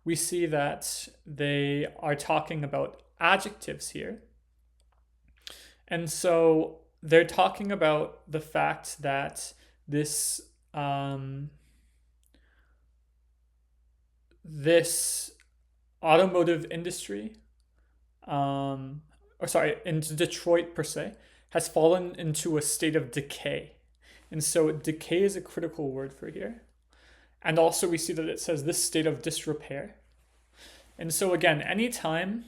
we see that they are talking about adjectives here. And so they're talking about the fact that this automotive industry, in Detroit per se, has fallen into a state of decay. And so decay is a critical word for here. And also we see that it says this state of disrepair. And so again, anytime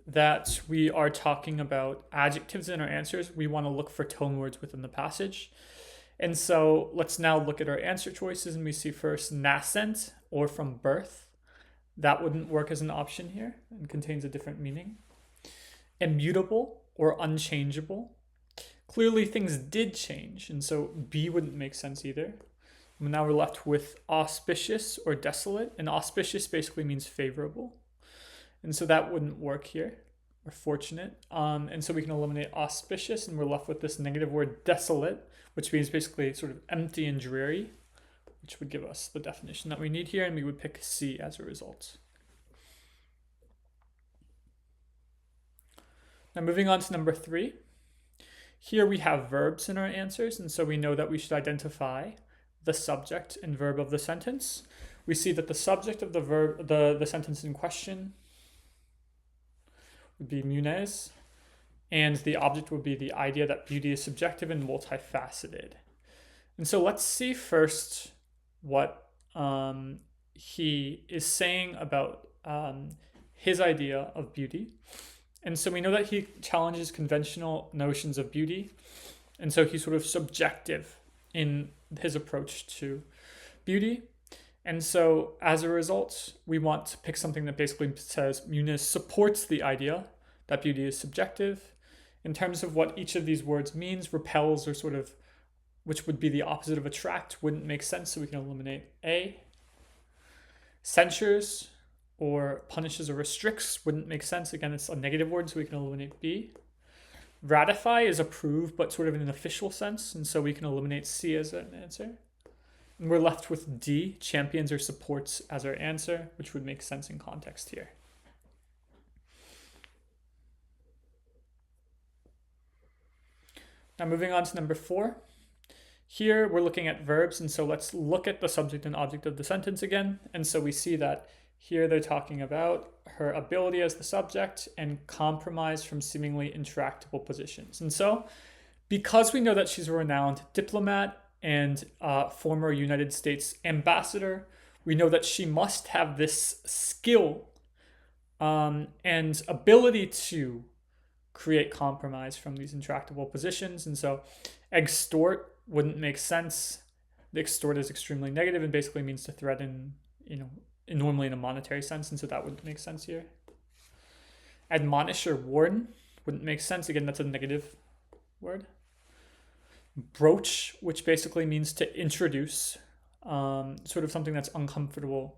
that we are talking about adjectives in our answers, we want to look for tone words within the passage. And so let's now look at our answer choices, and we see first nascent or from birth. That wouldn't work as an option here and contains a different meaning. Immutable or unchangeable. Clearly things did change, and so B wouldn't make sense either. And now we're left with auspicious or desolate, and auspicious basically means favorable. And so that wouldn't work here, or fortunate. And so we can eliminate auspicious, and we're left with this negative word desolate, which means basically sort of empty and dreary, which would give us the definition that we need here, and we would pick C as a result. Now moving on to number 3. Here we have verbs in our answers, and so we know that we should identify the subject and verb of the sentence. We see that the subject of the verb, the sentence in question would be Munez, and the object would be the idea that beauty is subjective and multifaceted. And so let's see first what he is saying about his idea of beauty. And so we know that he challenges conventional notions of beauty. And so he's sort of subjective in his approach to beauty. And so as a result, we want to pick something that basically says Munez supports the idea that beauty is subjective. In terms of what each of these words means, repels or sort of, which would be the opposite of attract, wouldn't make sense, so we can eliminate A. Censures or punishes or restricts wouldn't make sense. Again, it's a negative word, so we can eliminate B. Ratify is approve, but sort of in an official sense, and so we can eliminate C as an answer. And we're left with D, champions or supports, as our answer, which would make sense in context here. Now moving on to number 4. Here we're looking at verbs, and so let's look at the subject and object of the sentence again. And so we see that here they're talking about her ability as the subject and compromise from seemingly intractable positions. And so because we know that she's a renowned diplomat and former United States ambassador, we know that she must have this skill and ability to create compromise from these intractable positions. And so extort wouldn't make sense. The extort is extremely negative and basically means to threaten, normally in a monetary sense, and so that wouldn't make sense here. Admonish or warn wouldn't make sense. Again, that's a negative word. Broach, which basically means to introduce, sort of something that's uncomfortable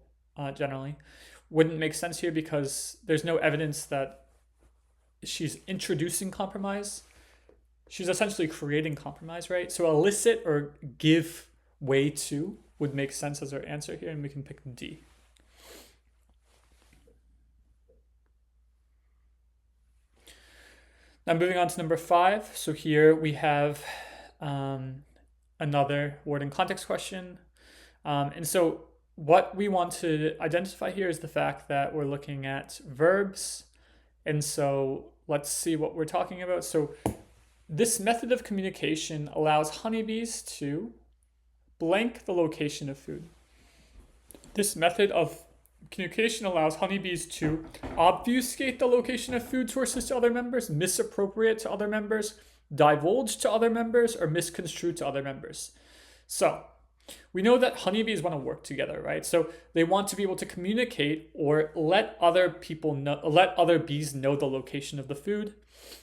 generally, wouldn't make sense here because there's no evidence that she's introducing compromise. She's essentially creating compromise, right? So elicit or give way to would make sense as our answer here, and we can pick D. Now moving on to number 5. So here we have another word and context question. And so what we want to identify here is the fact that we're looking at verbs. And so let's see what we're talking about. So this method of communication allows honeybees to blank the location of food. This method of communication allows honeybees to obfuscate the location of food sources to other members, misappropriate to other members, divulge to other members, or misconstrue to other members. So we know that honeybees want to work together, right? So they want to be able to communicate or let other bees know the location of the food.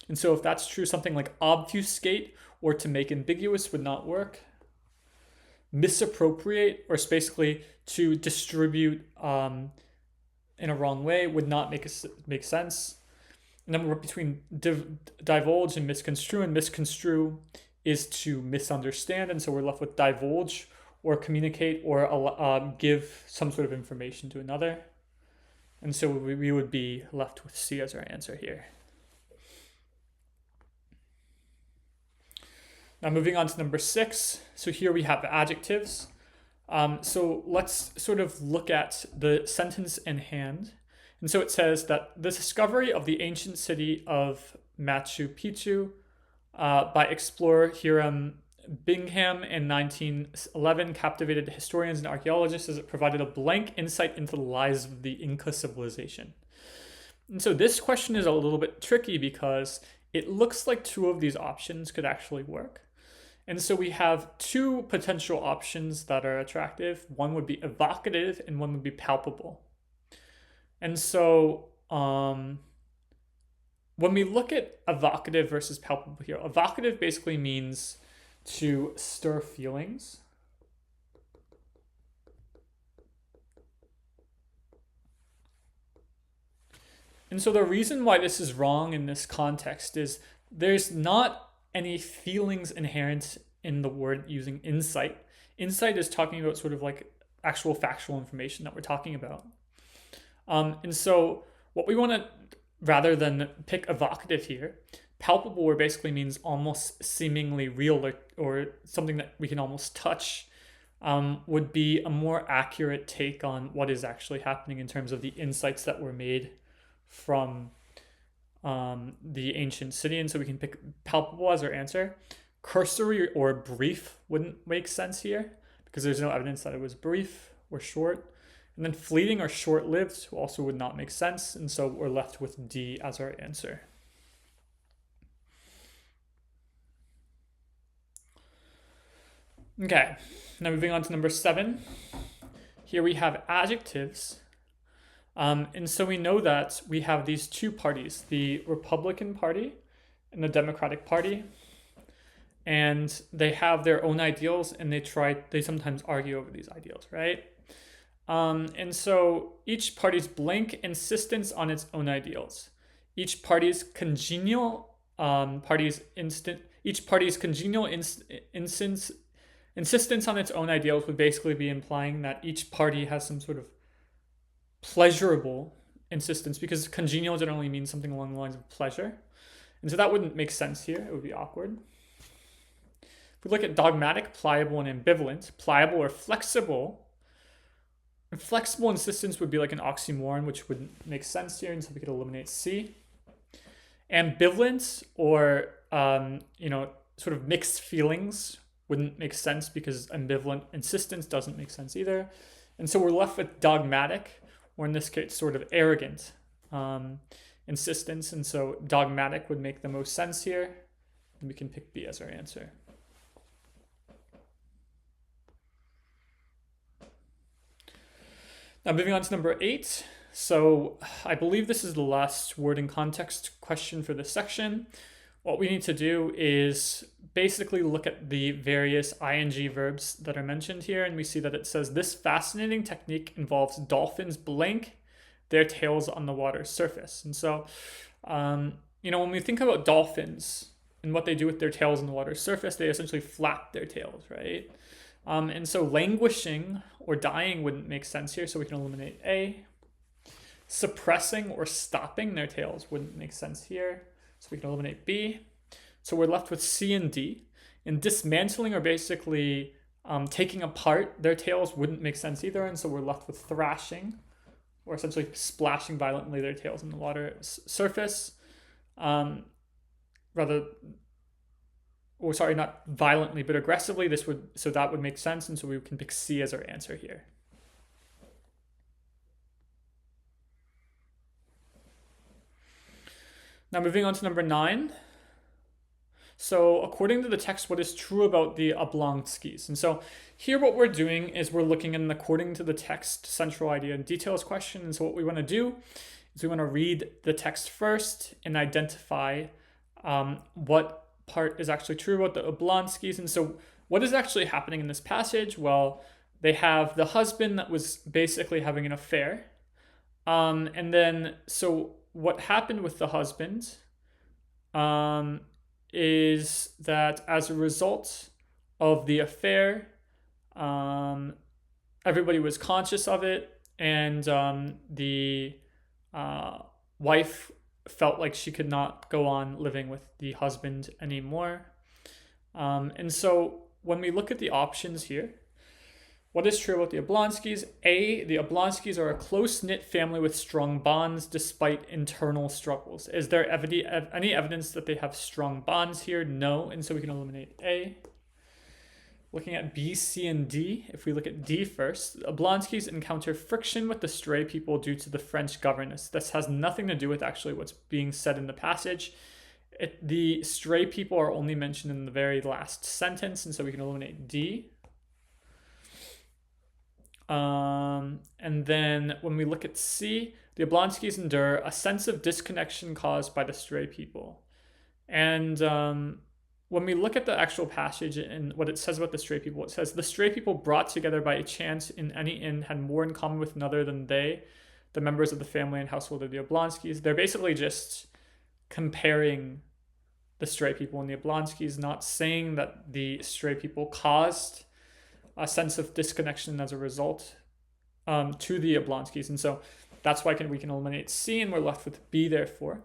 And so if that's true, something like obfuscate or to make ambiguous would not work. Misappropriate, or basically to distribute in a wrong way, would not make sense. And then we're between divulge and misconstrue is to misunderstand, and so we're left with divulge or communicate or give some sort of information to another. And so we would be left with C as our answer here. Now moving on to number 6. So here we have adjectives. So let's sort of look at the sentence in hand. And so it says that the discovery of the ancient city of Machu Picchu by explorer Hiram Bingham in 1911 captivated historians and archaeologists as it provided a blank insight into the lives of the Inca civilization. And so this question is a little bit tricky because it looks like 2 of these options could actually work. And so we have 2 potential options that are attractive. One would be evocative and one would be palpable. And so when we look at evocative versus palpable here, evocative basically means to stir feelings. And so the reason why this is wrong in this context is there's not any feelings inherent in the word using insight. Insight is talking about sort of like actual factual information that we're talking about. And so what we want to, rather than pick evocative here, palpable where basically means almost seemingly real, or something that we can almost touch, would be a more accurate take on what is actually happening in terms of the insights that were made from the ancient city. And so we can pick palpable as our answer. Cursory or brief wouldn't make sense here because there's no evidence that it was brief or short. And then fleeting or short-lived also would not make sense. And so we're left with D as our answer. Okay, now moving on to number 7. Here we have adjectives. And so we know that we have these two parties, the Republican Party and the Democratic Party. And they have their own ideals, and they sometimes argue over these ideals, right? And so each party's blank insistence on its own ideals. Each party's congenial insistence on its own ideals would basically be implying that each party has some sort of pleasurable insistence, because congenial generally means something along the lines of pleasure. And so that wouldn't make sense here. It would be awkward. If we look at dogmatic, pliable, and ambivalent, pliable or flexible, flexible insistence would be like an oxymoron, which wouldn't make sense here, and so we could eliminate C. Ambivalent or sort of mixed feelings wouldn't make sense because ambivalent insistence doesn't make sense either. And so we're left with dogmatic, or in this case, sort of arrogant insistence. And so dogmatic would make the most sense here. And we can pick B as our answer. Now moving on to number 8. So I believe this is the last word in context question for this section. What we need to do is basically look at the various ing verbs that are mentioned here, and we see that it says this fascinating technique involves dolphins blank their tails on the water's surface. And so, when we think about dolphins and what they do with their tails on the water's surface, they essentially flap their tails, right? And so languishing or dying wouldn't make sense here, so we can eliminate A. Suppressing or stopping their tails wouldn't make sense here, so we can eliminate B. So we're left with C and D. And dismantling or basically taking apart their tails wouldn't make sense either, and so we're left with thrashing, or essentially splashing violently their tails on the water surface. Not violently, but aggressively. That would make sense, and so we can pick C as our answer here. Now moving on to number 9. So according to the text, what is true about the Oblonskys? And so here what we're doing is we're looking at an according to the text central idea and details question. And so what we want to do is we want to read the text first and identify what part is actually true about the Oblonskys. And so what is actually happening in this passage? Well, they have the husband that was basically having an affair. And then, so what happened with the husband is that as a result of the affair, everybody was conscious of it, and the wife felt like she could not go on living with the husband anymore. And so when we look at the options here, what is true about the Oblonskys? A, the Oblonskys are a close-knit family with strong bonds despite internal struggles. Is there any evidence that they have strong bonds here? No, and so we can eliminate A. Looking at B, C, and D, if we look at D first, the Oblonskys encounter friction with the stray people due to the French governess. This has nothing to do with actually what's being said in the passage. The stray people are only mentioned in the very last sentence, and so we can eliminate D. And then when we look at C, the Oblonskys endure a sense of disconnection caused by the stray people. And when we look at the actual passage and what it says about the stray people, it says the stray people brought together by a chance in any inn had more in common with another than they, the members of the family and household of the Oblonskys. They're basically just comparing the stray people and the Oblonskys, not saying that the stray people caused a sense of disconnection as a result to the Oblonskys. And so that's why we can eliminate C, and we're left with B, therefore.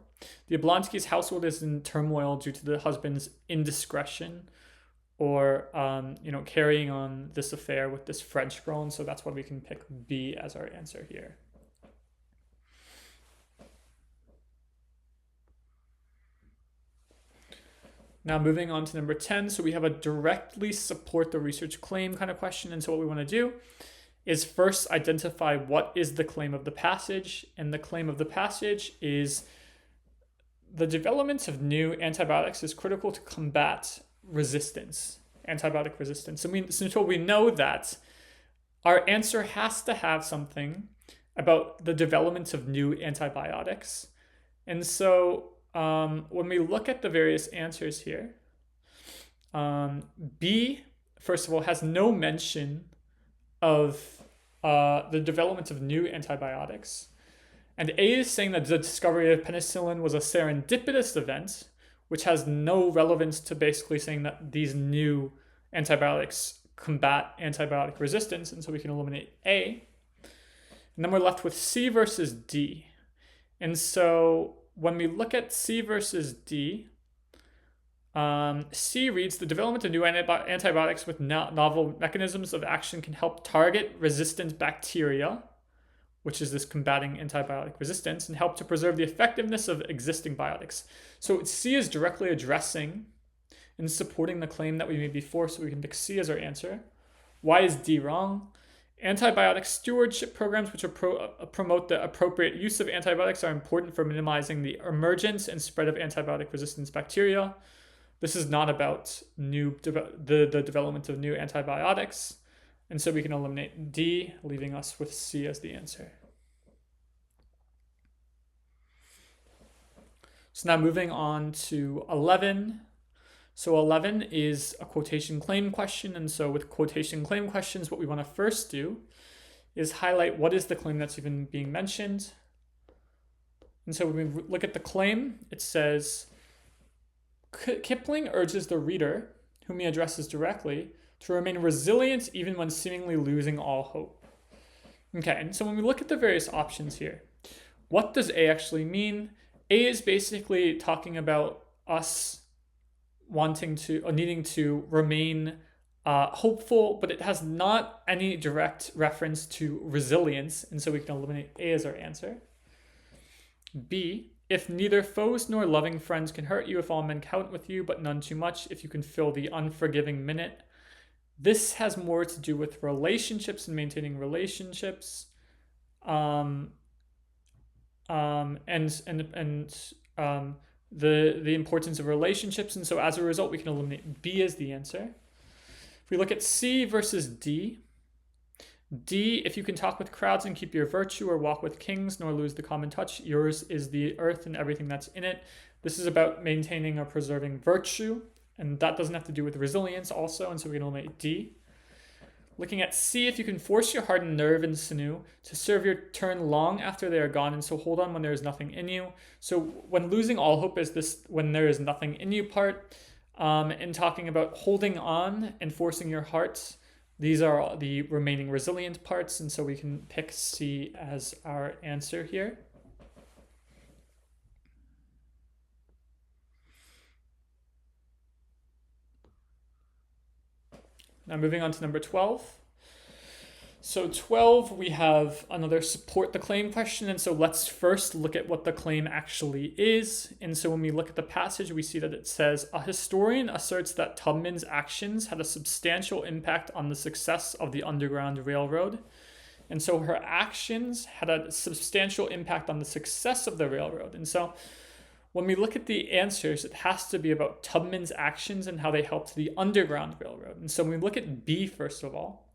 The Oblonskys' household is in turmoil due to the husband's indiscretion or carrying on this affair with this French girl, and so that's why we can pick B as our answer here. Now moving on to number 10, so we have a directly support the research claim kind of question, and so what we want to do is first identify what is the claim of the passage, and the claim of the passage is the development of new antibiotics is critical to combat resistance, antibiotic resistance. So we know that our answer has to have something about the development of new antibiotics. And so when we look at the various answers here, B, first of all, has no mention of the development of new antibiotics. And A is saying that the discovery of penicillin was a serendipitous event, which has no relevance to basically saying that these new antibiotics combat antibiotic resistance, and so we can eliminate A. And then we're left with C versus D. And so when we look at C versus D, C reads, the development of new antibiotics with novel mechanisms of action can help target resistant bacteria, which is this combating antibiotic resistance, and help to preserve the effectiveness of existing biotics. So C is directly addressing and supporting the claim that we made before, so we can pick C as our answer. Why is D wrong? Antibiotic stewardship programs, which promote the appropriate use of antibiotics, are important for minimizing the emergence and spread of antibiotic resistance bacteria. This is not about the development of new antibiotics. And so we can eliminate D, leaving us with C as the answer. So now moving on to 11. So 11 is a quotation claim question. And so with quotation claim questions, what we want to first do is highlight what is the claim that's even being mentioned. And so when we look at the claim, it says, Kipling urges the reader, whom he addresses directly, to remain resilient even when seemingly losing all hope. Okay, and so when we look at the various options here, what does A actually mean? A is basically talking about us wanting to or needing to remain hopeful, but it has not any direct reference to resilience, and so we can eliminate A as our answer. B, if neither foes nor loving friends can hurt you, if all men count with you, but none too much, if you can fill the unforgiving minute. This has more to do with relationships and maintaining relationships, and the importance of relationships. And so as a result, we can eliminate B as the answer. If we look at C versus D, D, if you can talk with crowds and keep your virtue, or walk with kings, nor lose the common touch, yours is the earth and everything that's in it. This is about maintaining or preserving virtue, and that doesn't have to do with resilience also, and so we can eliminate D. Looking at C, if you can force your heart and nerve and sinew to serve your turn long after they are gone, and so hold on when there is nothing in you. So when losing all hope is this when there is nothing in you part, and talking about holding on and forcing your heart, these are the remaining resilient parts, and so we can pick C as our answer here. Now moving on to number 12. So 12, we have another support the claim question. And so let's first look at what the claim actually is. And so when we look at the passage, we see that it says, a historian asserts that Tubman's actions had a substantial impact on the success of the Underground Railroad. And so her actions had a substantial impact on the success of the railroad. And so when we look at the answers, it has to be about Tubman's actions and how they helped the Underground Railroad. And so when we look at B, first of all,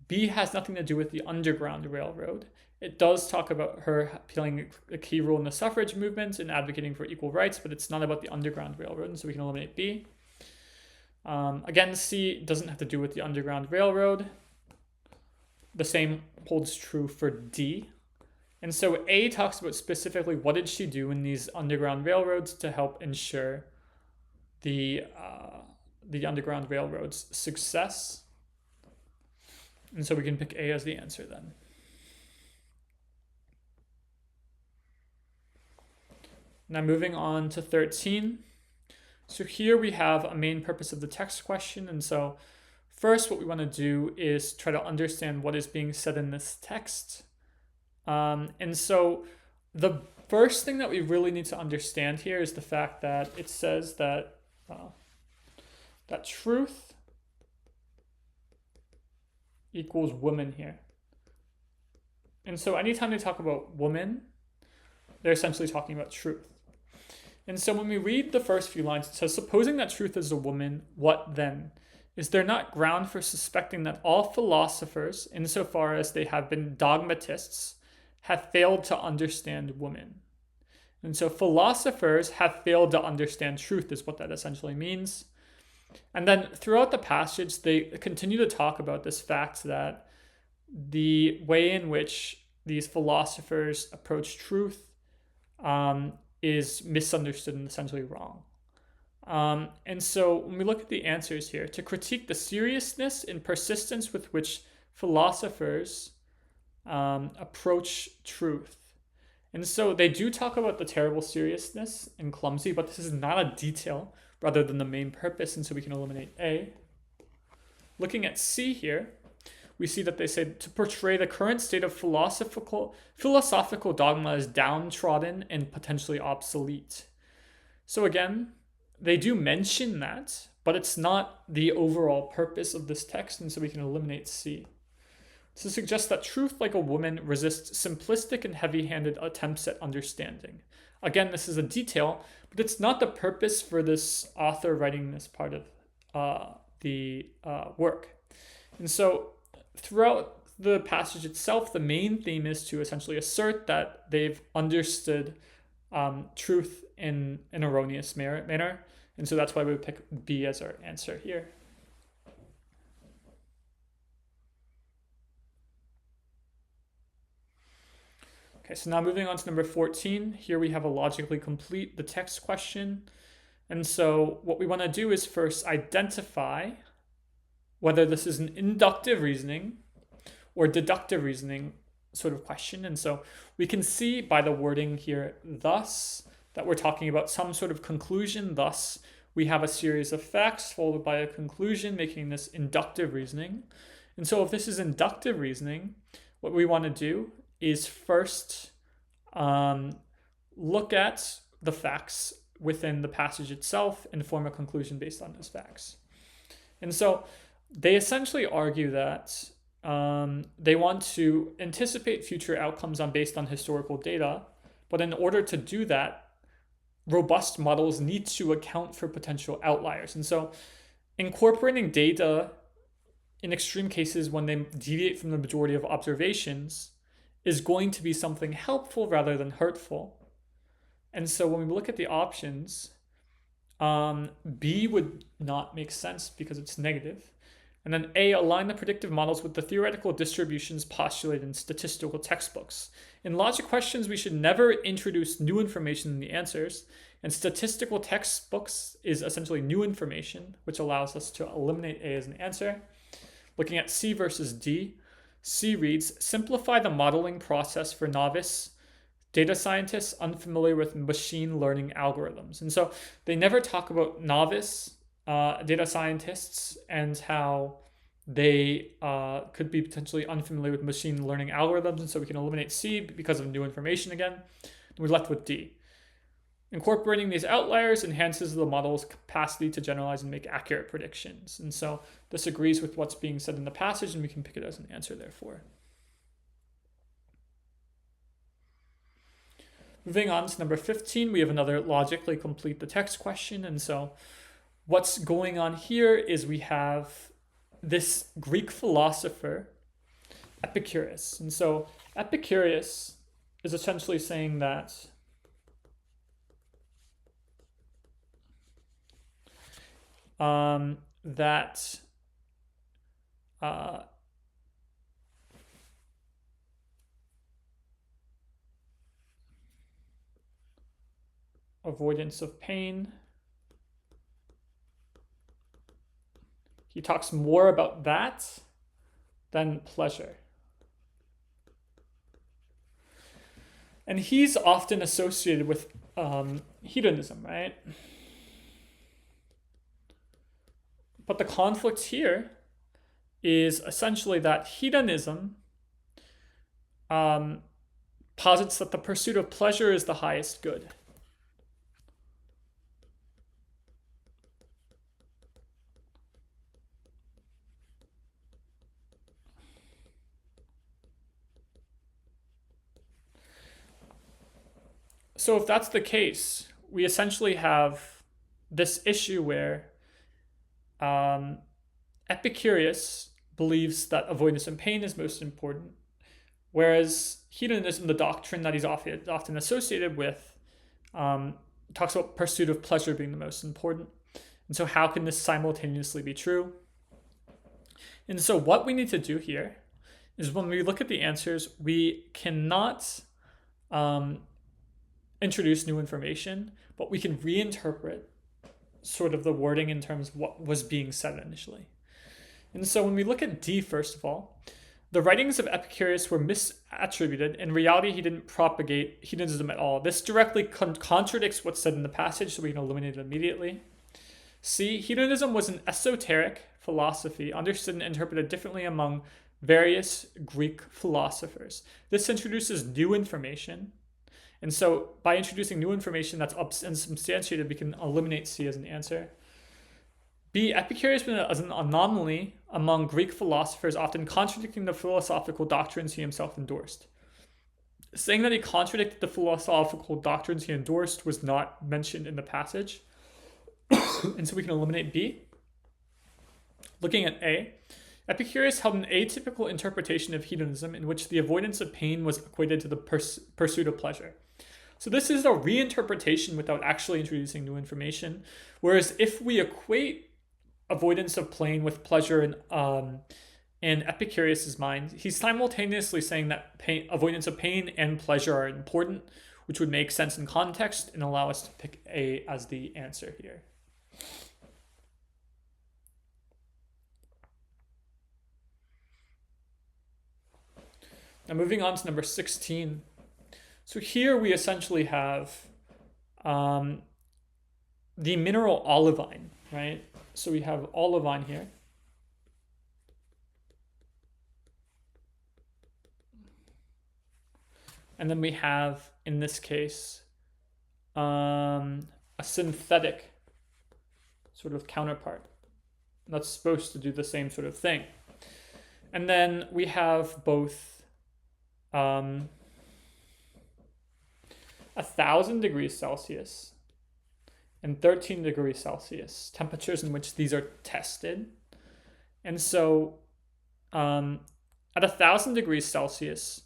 B has nothing to do with the Underground Railroad. It does talk about her playing a key role in the suffrage movement and advocating for equal rights, but it's not about the Underground Railroad, and so we can eliminate B. Again, C doesn't have to do with the Underground Railroad. The same holds true for D. And so A talks about specifically what did she do in these underground railroads to help ensure the Underground Railroad's success. And so we can pick A as the answer then. Now moving on to 13. So here we have a main purpose of the text question. And so first what we want to do is try to understand what is being said in this text. And so the first thing that we really need to understand here is the fact that it says that that truth equals woman here. And so anytime they talk about woman, they're essentially talking about truth. And so when we read the first few lines, it says, supposing that truth is a woman, what then? Is there not ground for suspecting that all philosophers, insofar as they have been dogmatists, have failed to understand woman? And so philosophers have failed to understand truth is what that essentially means. And then throughout the passage, they continue to talk about this fact that the way in which these philosophers approach truth is misunderstood and essentially wrong. And so when we look at the answers here, to critique the seriousness and persistence with which philosophers approach truth. And so they do talk about the terrible seriousness and clumsy, but this is not a detail rather than the main purpose, and so we can eliminate A. Looking at C here, we see that they say to portray the current state of philosophical dogma as downtrodden and potentially obsolete. So again, they do mention that, but it's not the overall purpose of this text, and so we can eliminate C. To suggest that truth, like a woman, resists simplistic and heavy-handed attempts at understanding. Again, this is a detail, but it's not the purpose for this author writing this part of the work. And so throughout the passage itself, the main theme is to essentially assert that they've understood truth in an erroneous manner. And so that's why we would pick B as our answer here. Okay, so now moving on to number 14. Here we have a logically complete the text question. And so what we want to do is first identify whether this is an inductive reasoning or deductive reasoning sort of question. And so we can see by the wording here, thus, that we're talking about some sort of conclusion. Thus, we have a series of facts followed by a conclusion, making this inductive reasoning. And so if this is inductive reasoning, what we want to do is first look at the facts within the passage itself and form a conclusion based on those facts. And so they essentially argue that they want to anticipate future outcomes based on historical data, but in order to do that, robust models need to account for potential outliers. And so incorporating data in extreme cases when they deviate from the majority of observations is going to be something helpful rather than hurtful. And so when we look at the options, B would not make sense because it's negative. And then A, align the predictive models with the theoretical distributions postulated in statistical textbooks. In logic questions, we should never introduce new information in the answers, and statistical textbooks is essentially new information, which allows us to eliminate A as an answer. Looking at C versus D, C reads, simplify the modeling process for novice data scientists unfamiliar with machine learning algorithms. And so they never talk about novice data scientists and how they could be potentially unfamiliar with machine learning algorithms. And so we can eliminate C because of new information again. And we're left with D. Incorporating these outliers enhances the model's capacity to generalize and make accurate predictions. And so this agrees with what's being said in the passage, and we can pick it as an answer, therefore. Moving on to number 15, we have another logically complete the text question. And so what's going on here is we have this Greek philosopher, Epicurus. And so Epicurus is essentially saying that avoidance of pain He talks more about that than pleasure. And he's often associated with hedonism, right? But the conflict here is essentially that hedonism posits that the pursuit of pleasure is the highest good. So if that's the case, we essentially have this issue where Epicurus believes that avoidance of pain is most important, whereas hedonism, the doctrine that he's often associated with, talks about pursuit of pleasure being the most important. And so how can this simultaneously be true? And so what we need to do here is when we look at the answers, we cannot introduce new information, but we can reinterpret sort of the wording in terms of what was being said initially. And so when we look at D, first of all, the writings of Epicurus were misattributed. In reality, he didn't propagate hedonism at all. This directly contradicts what's said in the passage, so we can eliminate it immediately. C, hedonism was an esoteric philosophy, understood and interpreted differently among various Greek philosophers. This introduces new information. And so by introducing new information that's unsubstantiated, we can eliminate C as an answer. B, Epicurus was an anomaly among Greek philosophers, often contradicting the philosophical doctrines he himself endorsed. Saying that he contradicted the philosophical doctrines he endorsed was not mentioned in the passage. And so we can eliminate B. Looking at A, Epicurus held an atypical interpretation of hedonism in which the avoidance of pain was equated to the pursuit of pleasure. So this is a reinterpretation without actually introducing new information. Whereas if we equate avoidance of pain with pleasure in Epicurus's mind, he's simultaneously saying that avoidance of pain and pleasure are important, which would make sense in context and allow us to pick A as the answer here. Now moving on to number 16. So here we essentially have the mineral olivine, right? So we have olivine here. And then we have, in this case, a synthetic sort of counterpart that's supposed to do the same sort of thing. And then we have both 1,000 degrees Celsius and 13 degrees Celsius, temperatures in which these are tested. And so at 1,000 degrees Celsius,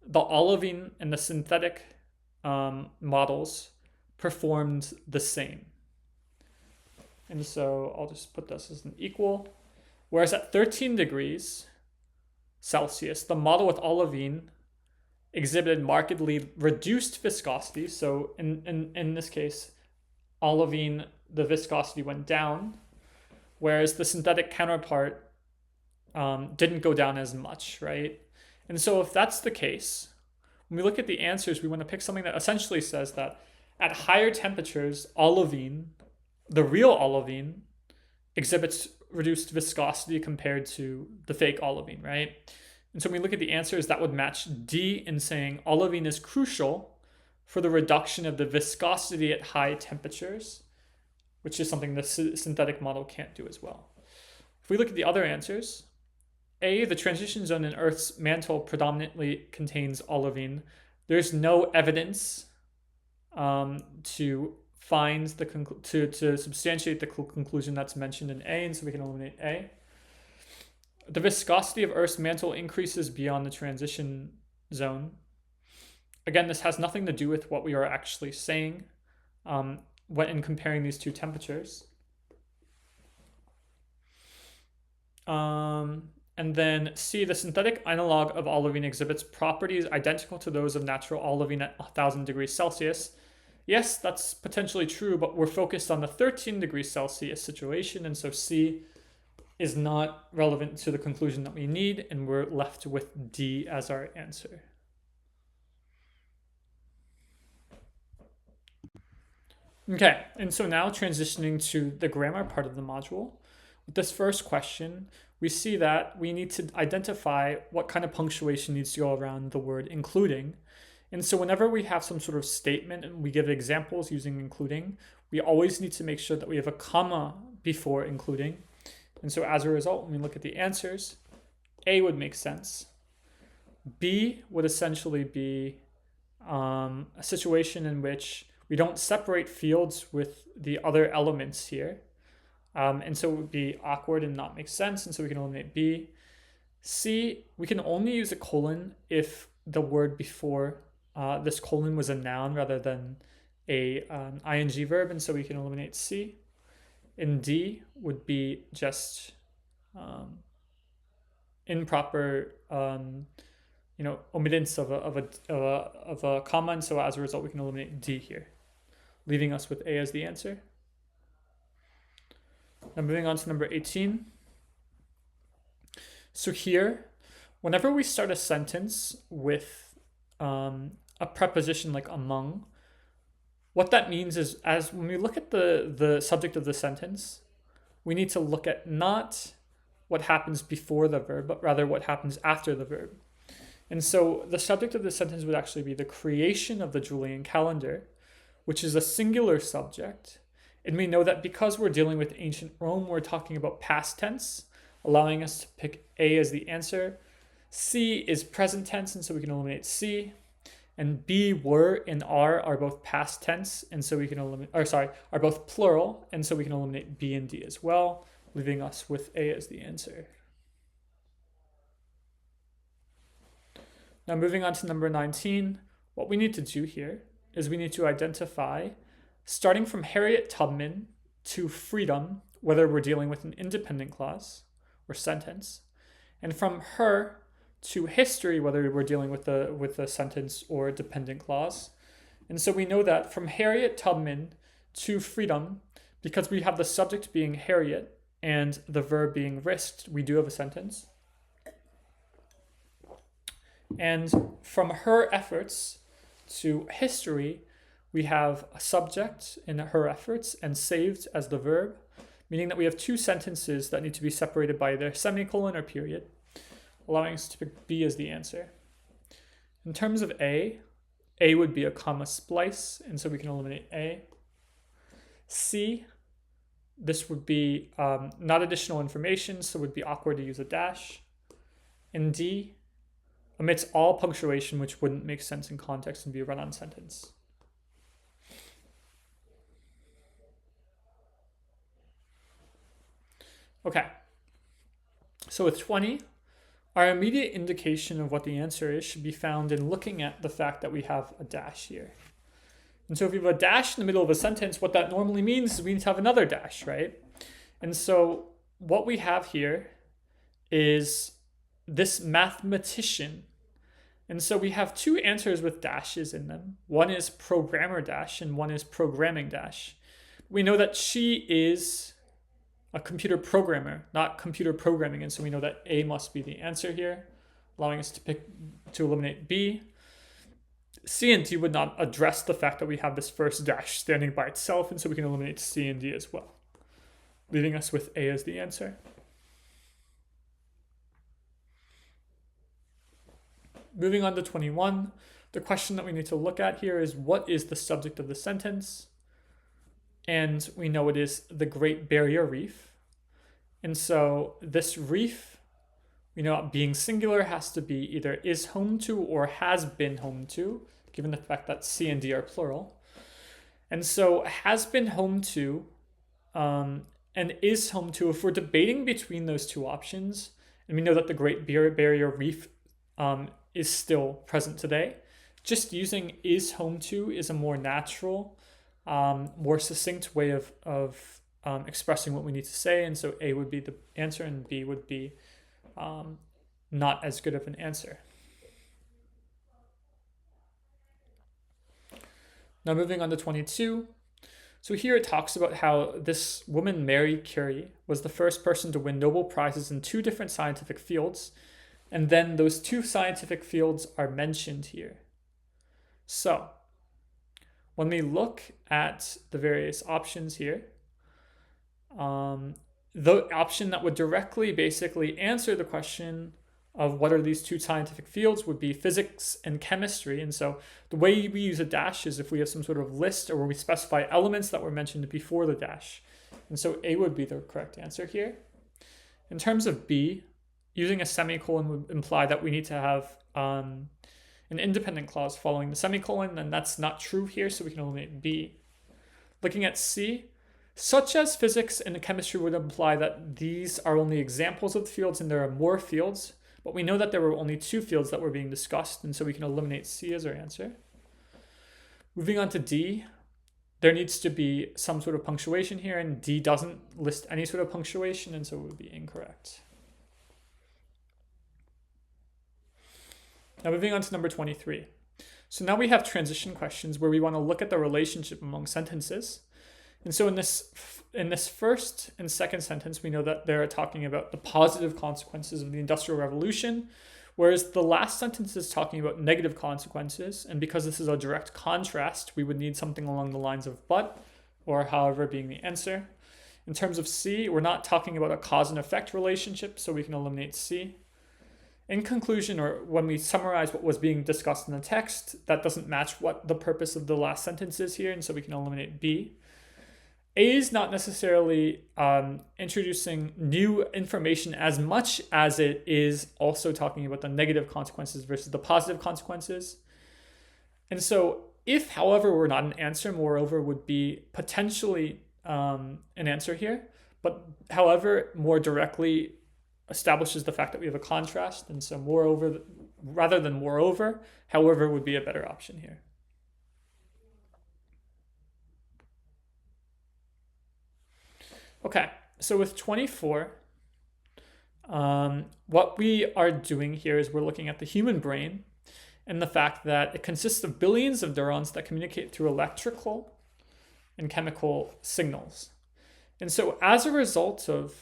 the olivine and the synthetic models performed the same. And so I'll just put this as an equal. Whereas at 13 degrees Celsius, the model with olivine exhibited markedly reduced viscosity. So in this case, olivine, the viscosity went down, whereas the synthetic counterpart didn't go down as much, right? And so if that's the case, when we look at the answers, we want to pick something that essentially says that at higher temperatures, olivine, the real olivine, exhibits reduced viscosity compared to the fake olivine, right? And so when we look at the answers, that would match D in saying olivine is crucial for the reduction of the viscosity at high temperatures, which is something the synthetic model can't do as well. If we look at the other answers, A, the transition zone in Earth's mantle predominantly contains olivine. There's no evidence to find to substantiate the conclusion that's mentioned in A, and so we can eliminate A. The viscosity of Earth's mantle increases beyond the transition zone. Again, this has nothing to do with what we are actually saying when in comparing these two temperatures. And then C, the synthetic analog of olivine exhibits properties identical to those of natural olivine at 1,000 degrees Celsius. Yes, that's potentially true, but we're focused on the 13 degrees Celsius situation, and so C is not relevant to the conclusion that we need, and we're left with D as our answer. Okay, and so now transitioning to the grammar part of the module. With this first question, we see that we need to identify what kind of punctuation needs to go around the word including. And so whenever we have some sort of statement and we give examples using including, we always need to make sure that we have a comma before including. And so as a result, when we look at the answers, A would make sense. B would essentially be a situation in which we don't separate fields with the other elements here. And so it would be awkward and not make sense. And so we can eliminate B. C, we can only use a colon if the word before this colon was a noun rather than a ing verb. And so we can eliminate C. And D would be just improper omittance of a comma, and so as a result we can eliminate D here, leaving us with A as the answer. Now moving on to number 18. So here, whenever we start a sentence with a preposition like among, what that means is as when we look at the subject of the sentence, we need to look at not what happens before the verb, but rather what happens after the verb. And so the subject of the sentence would actually be the creation of the Julian calendar, which is a singular subject. And we know that because we're dealing with ancient Rome, we're talking about past tense, allowing us to pick A as the answer. C is present tense, and so we can eliminate C. And B, were, and are both past tense, and so we can eliminate, are both plural, and so we can eliminate B and D as well, leaving us with A as the answer. Now moving on to number 19, what we need to do here is we need to identify, starting from Harriet Tubman to freedom, whether we're dealing with an independent clause or sentence, and from her to history, whether we're dealing with a sentence or a dependent clause. And so we know that from Harriet Tubman to freedom, because we have the subject being Harriet and the verb being risked, we do have a sentence. And from her efforts to history, we have a subject in her efforts and saved as the verb, meaning that we have two sentences that need to be separated by either semicolon or period, allowing us to pick B as the answer. In terms of A would be a comma splice, and so we can eliminate A. C, this would be not additional information, so it would be awkward to use a dash. And D omits all punctuation, which wouldn't make sense in context and be a run-on sentence. Okay, so with 20, our immediate indication of what the answer is should be found in looking at the fact that we have a dash here. And so if you have a dash in the middle of a sentence, what that normally means is we need to have another dash, right? And so what we have here is this mathematician. And so we have two answers with dashes in them. One is programmer dash and one is programming dash. We know that she is a computer programmer, not computer programming, and so we know that A must be the answer here, allowing us to eliminate B. C and D would not address the fact that we have this first dash standing by itself, and so we can eliminate C and D as well, leaving us with A as the answer. Moving on to 21, the question that we need to look at here is what is the subject of the sentence? And we know it is the Great Barrier Reef. And so this reef, we know being singular has to be either is home to or has been home to, given the fact that C and D are plural. And so has been home to and is home to, if we're debating between those two options, and we know that the Great Barrier Reef is still present today, just using is home to is a more natural, more succinct way of expressing what we need to say. And so A would be the answer and B would be not as good of an answer. Now moving on to 22, So here it talks about how this woman, Mary Curie, was the first person to win Nobel Prizes in 2 different scientific fields, and then those 2 scientific fields are mentioned here. So when we look at the various options here, the option that would directly basically answer the question of what are these 2 scientific fields would be physics and chemistry. And so the way we use a dash is if we have some sort of list or where we specify elements that were mentioned before the dash. And so A would be the correct answer here. In terms of B, using a semicolon would imply that we need to have an independent clause following the semicolon, and that's not true here, so we can eliminate B. Looking at C, such as physics and chemistry would imply that these are only examples of the fields and there are more fields, but we know that there were only 2 fields that were being discussed, and so we can eliminate C as our answer. Moving on to D, there needs to be some sort of punctuation here, and D doesn't list any sort of punctuation, and so it would be incorrect. Now moving on to number 23. So now we have transition questions where we want to look at the relationship among sentences. And so in this first and second sentence, we know that they're talking about the positive consequences of the Industrial Revolution, whereas the last sentence is talking about negative consequences. And because this is a direct contrast, we would need something along the lines of but, or however being the answer. In terms of C, we're not talking about a cause and effect relationship, so we can eliminate C. In conclusion, or when we summarize what was being discussed in the text, that doesn't match what the purpose of the last sentence is here, and so we can eliminate B. A is not necessarily introducing new information as much as it is also talking about the negative consequences versus the positive consequences. And so if, however, were not an answer, moreover would be potentially an answer here, but however, more directly establishes the fact that we have a contrast. And so moreover, rather than moreover, however would be a better option here. Okay, so with 24, what we are doing here is we're looking at the human brain and the fact that it consists of billions of neurons that communicate through electrical and chemical signals. And so as a result of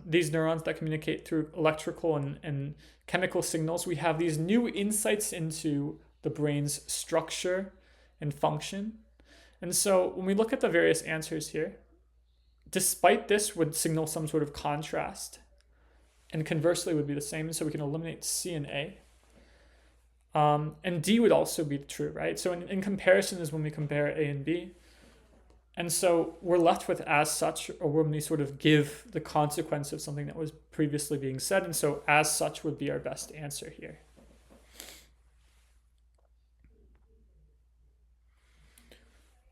these neurons that communicate through electrical and chemical signals, we have these new insights into the brain's structure and function. And so when we look at the various answers here, despite this would signal some sort of contrast, and conversely would be the same, so we can eliminate C and A. And D would also be true, right? So in comparison is when we compare A and B. And so we're left with as such, or when we sort of give the consequence of something that was previously being said, and so as such would be our best answer here.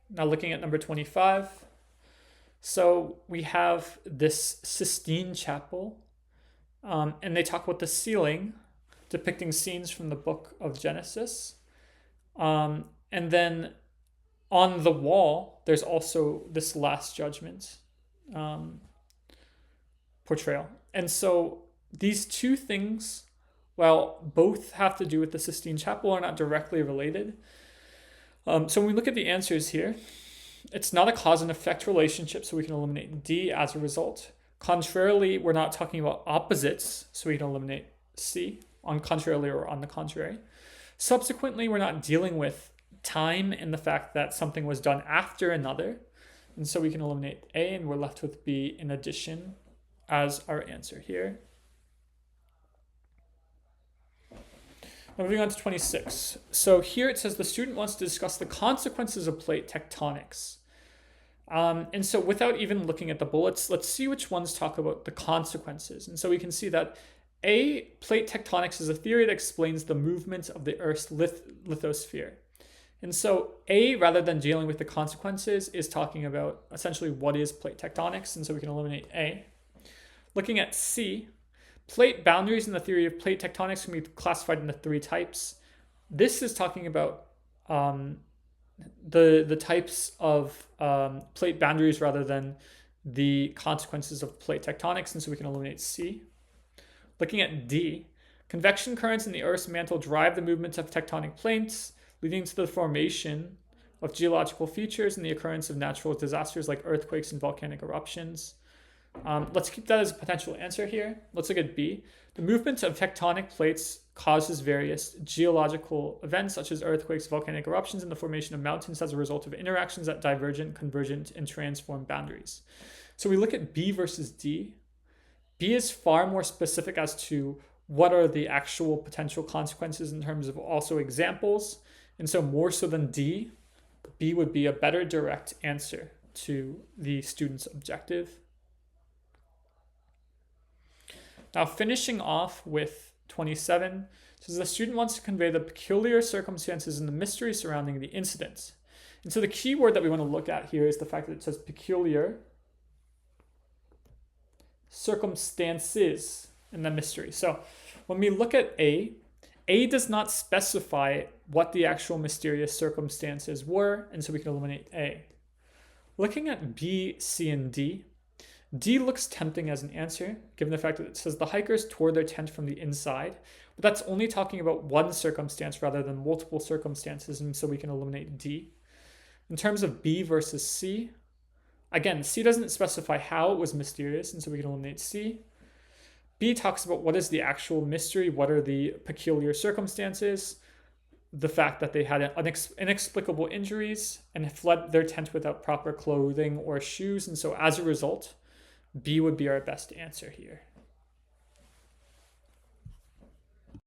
Now looking at number 25. So we have this Sistine Chapel, and they talk about the ceiling depicting scenes from the book of Genesis. And then on the wall, there's also this Last Judgment portrayal. And so these 2 things, while both have to do with the Sistine Chapel, are not directly related. So when we look at the answers here, it's not a cause and effect relationship, so we can eliminate D as a result. Contrarily, we're not talking about opposites, so we can eliminate C, on contrarily or on the contrary. Subsequently, we're not dealing with time and the fact that something was done after another, and so we can eliminate A, and we're left with B in addition as our answer here. Moving on to 26. So here it says the student wants to discuss the consequences of plate tectonics. And so without even looking at the bullets, let's see which ones talk about the consequences. And so we can see that A, plate tectonics is a theory that explains the movement of the Earth's lithosphere. And so A, rather than dealing with the consequences, is talking about essentially what is plate tectonics. And so we can eliminate A. Looking at C, plate boundaries in the theory of plate tectonics can be classified into 3 types. This is talking about the types of plate boundaries rather than the consequences of plate tectonics, and so we can eliminate C. Looking at D, convection currents in the Earth's mantle drive the movement of tectonic plates, leading to the formation of geological features and the occurrence of natural disasters like earthquakes and volcanic eruptions. Let's keep that as a potential answer here. Let's look at B. The movement of tectonic plates causes various geological events such as earthquakes, volcanic eruptions, and the formation of mountains as a result of interactions at divergent, convergent, and transform boundaries. So we look at B versus D. B is far more specific as to what are the actual potential consequences in terms of also examples. And so more so than D, B would be a better direct answer to the student's objective. Now finishing off with 27, says the student wants to convey the peculiar circumstances and the mystery surrounding the incident. And so the key word that we want to look at here is the fact that it says peculiar circumstances and the mystery. So when we look at A does not specify what the actual mysterious circumstances were, and so we can eliminate A. Looking at B, C, and D, D looks tempting as an answer, given the fact that it says the hikers tore their tent from the inside, but that's only talking about one circumstance rather than multiple circumstances, and so we can eliminate D. In terms of B versus C, again, C doesn't specify how it was mysterious, and so we can eliminate C. B talks about what is the actual mystery, what are the peculiar circumstances, the fact that they had inexplicable injuries and fled their tent without proper clothing or shoes, and so as a result, B would be our best answer here.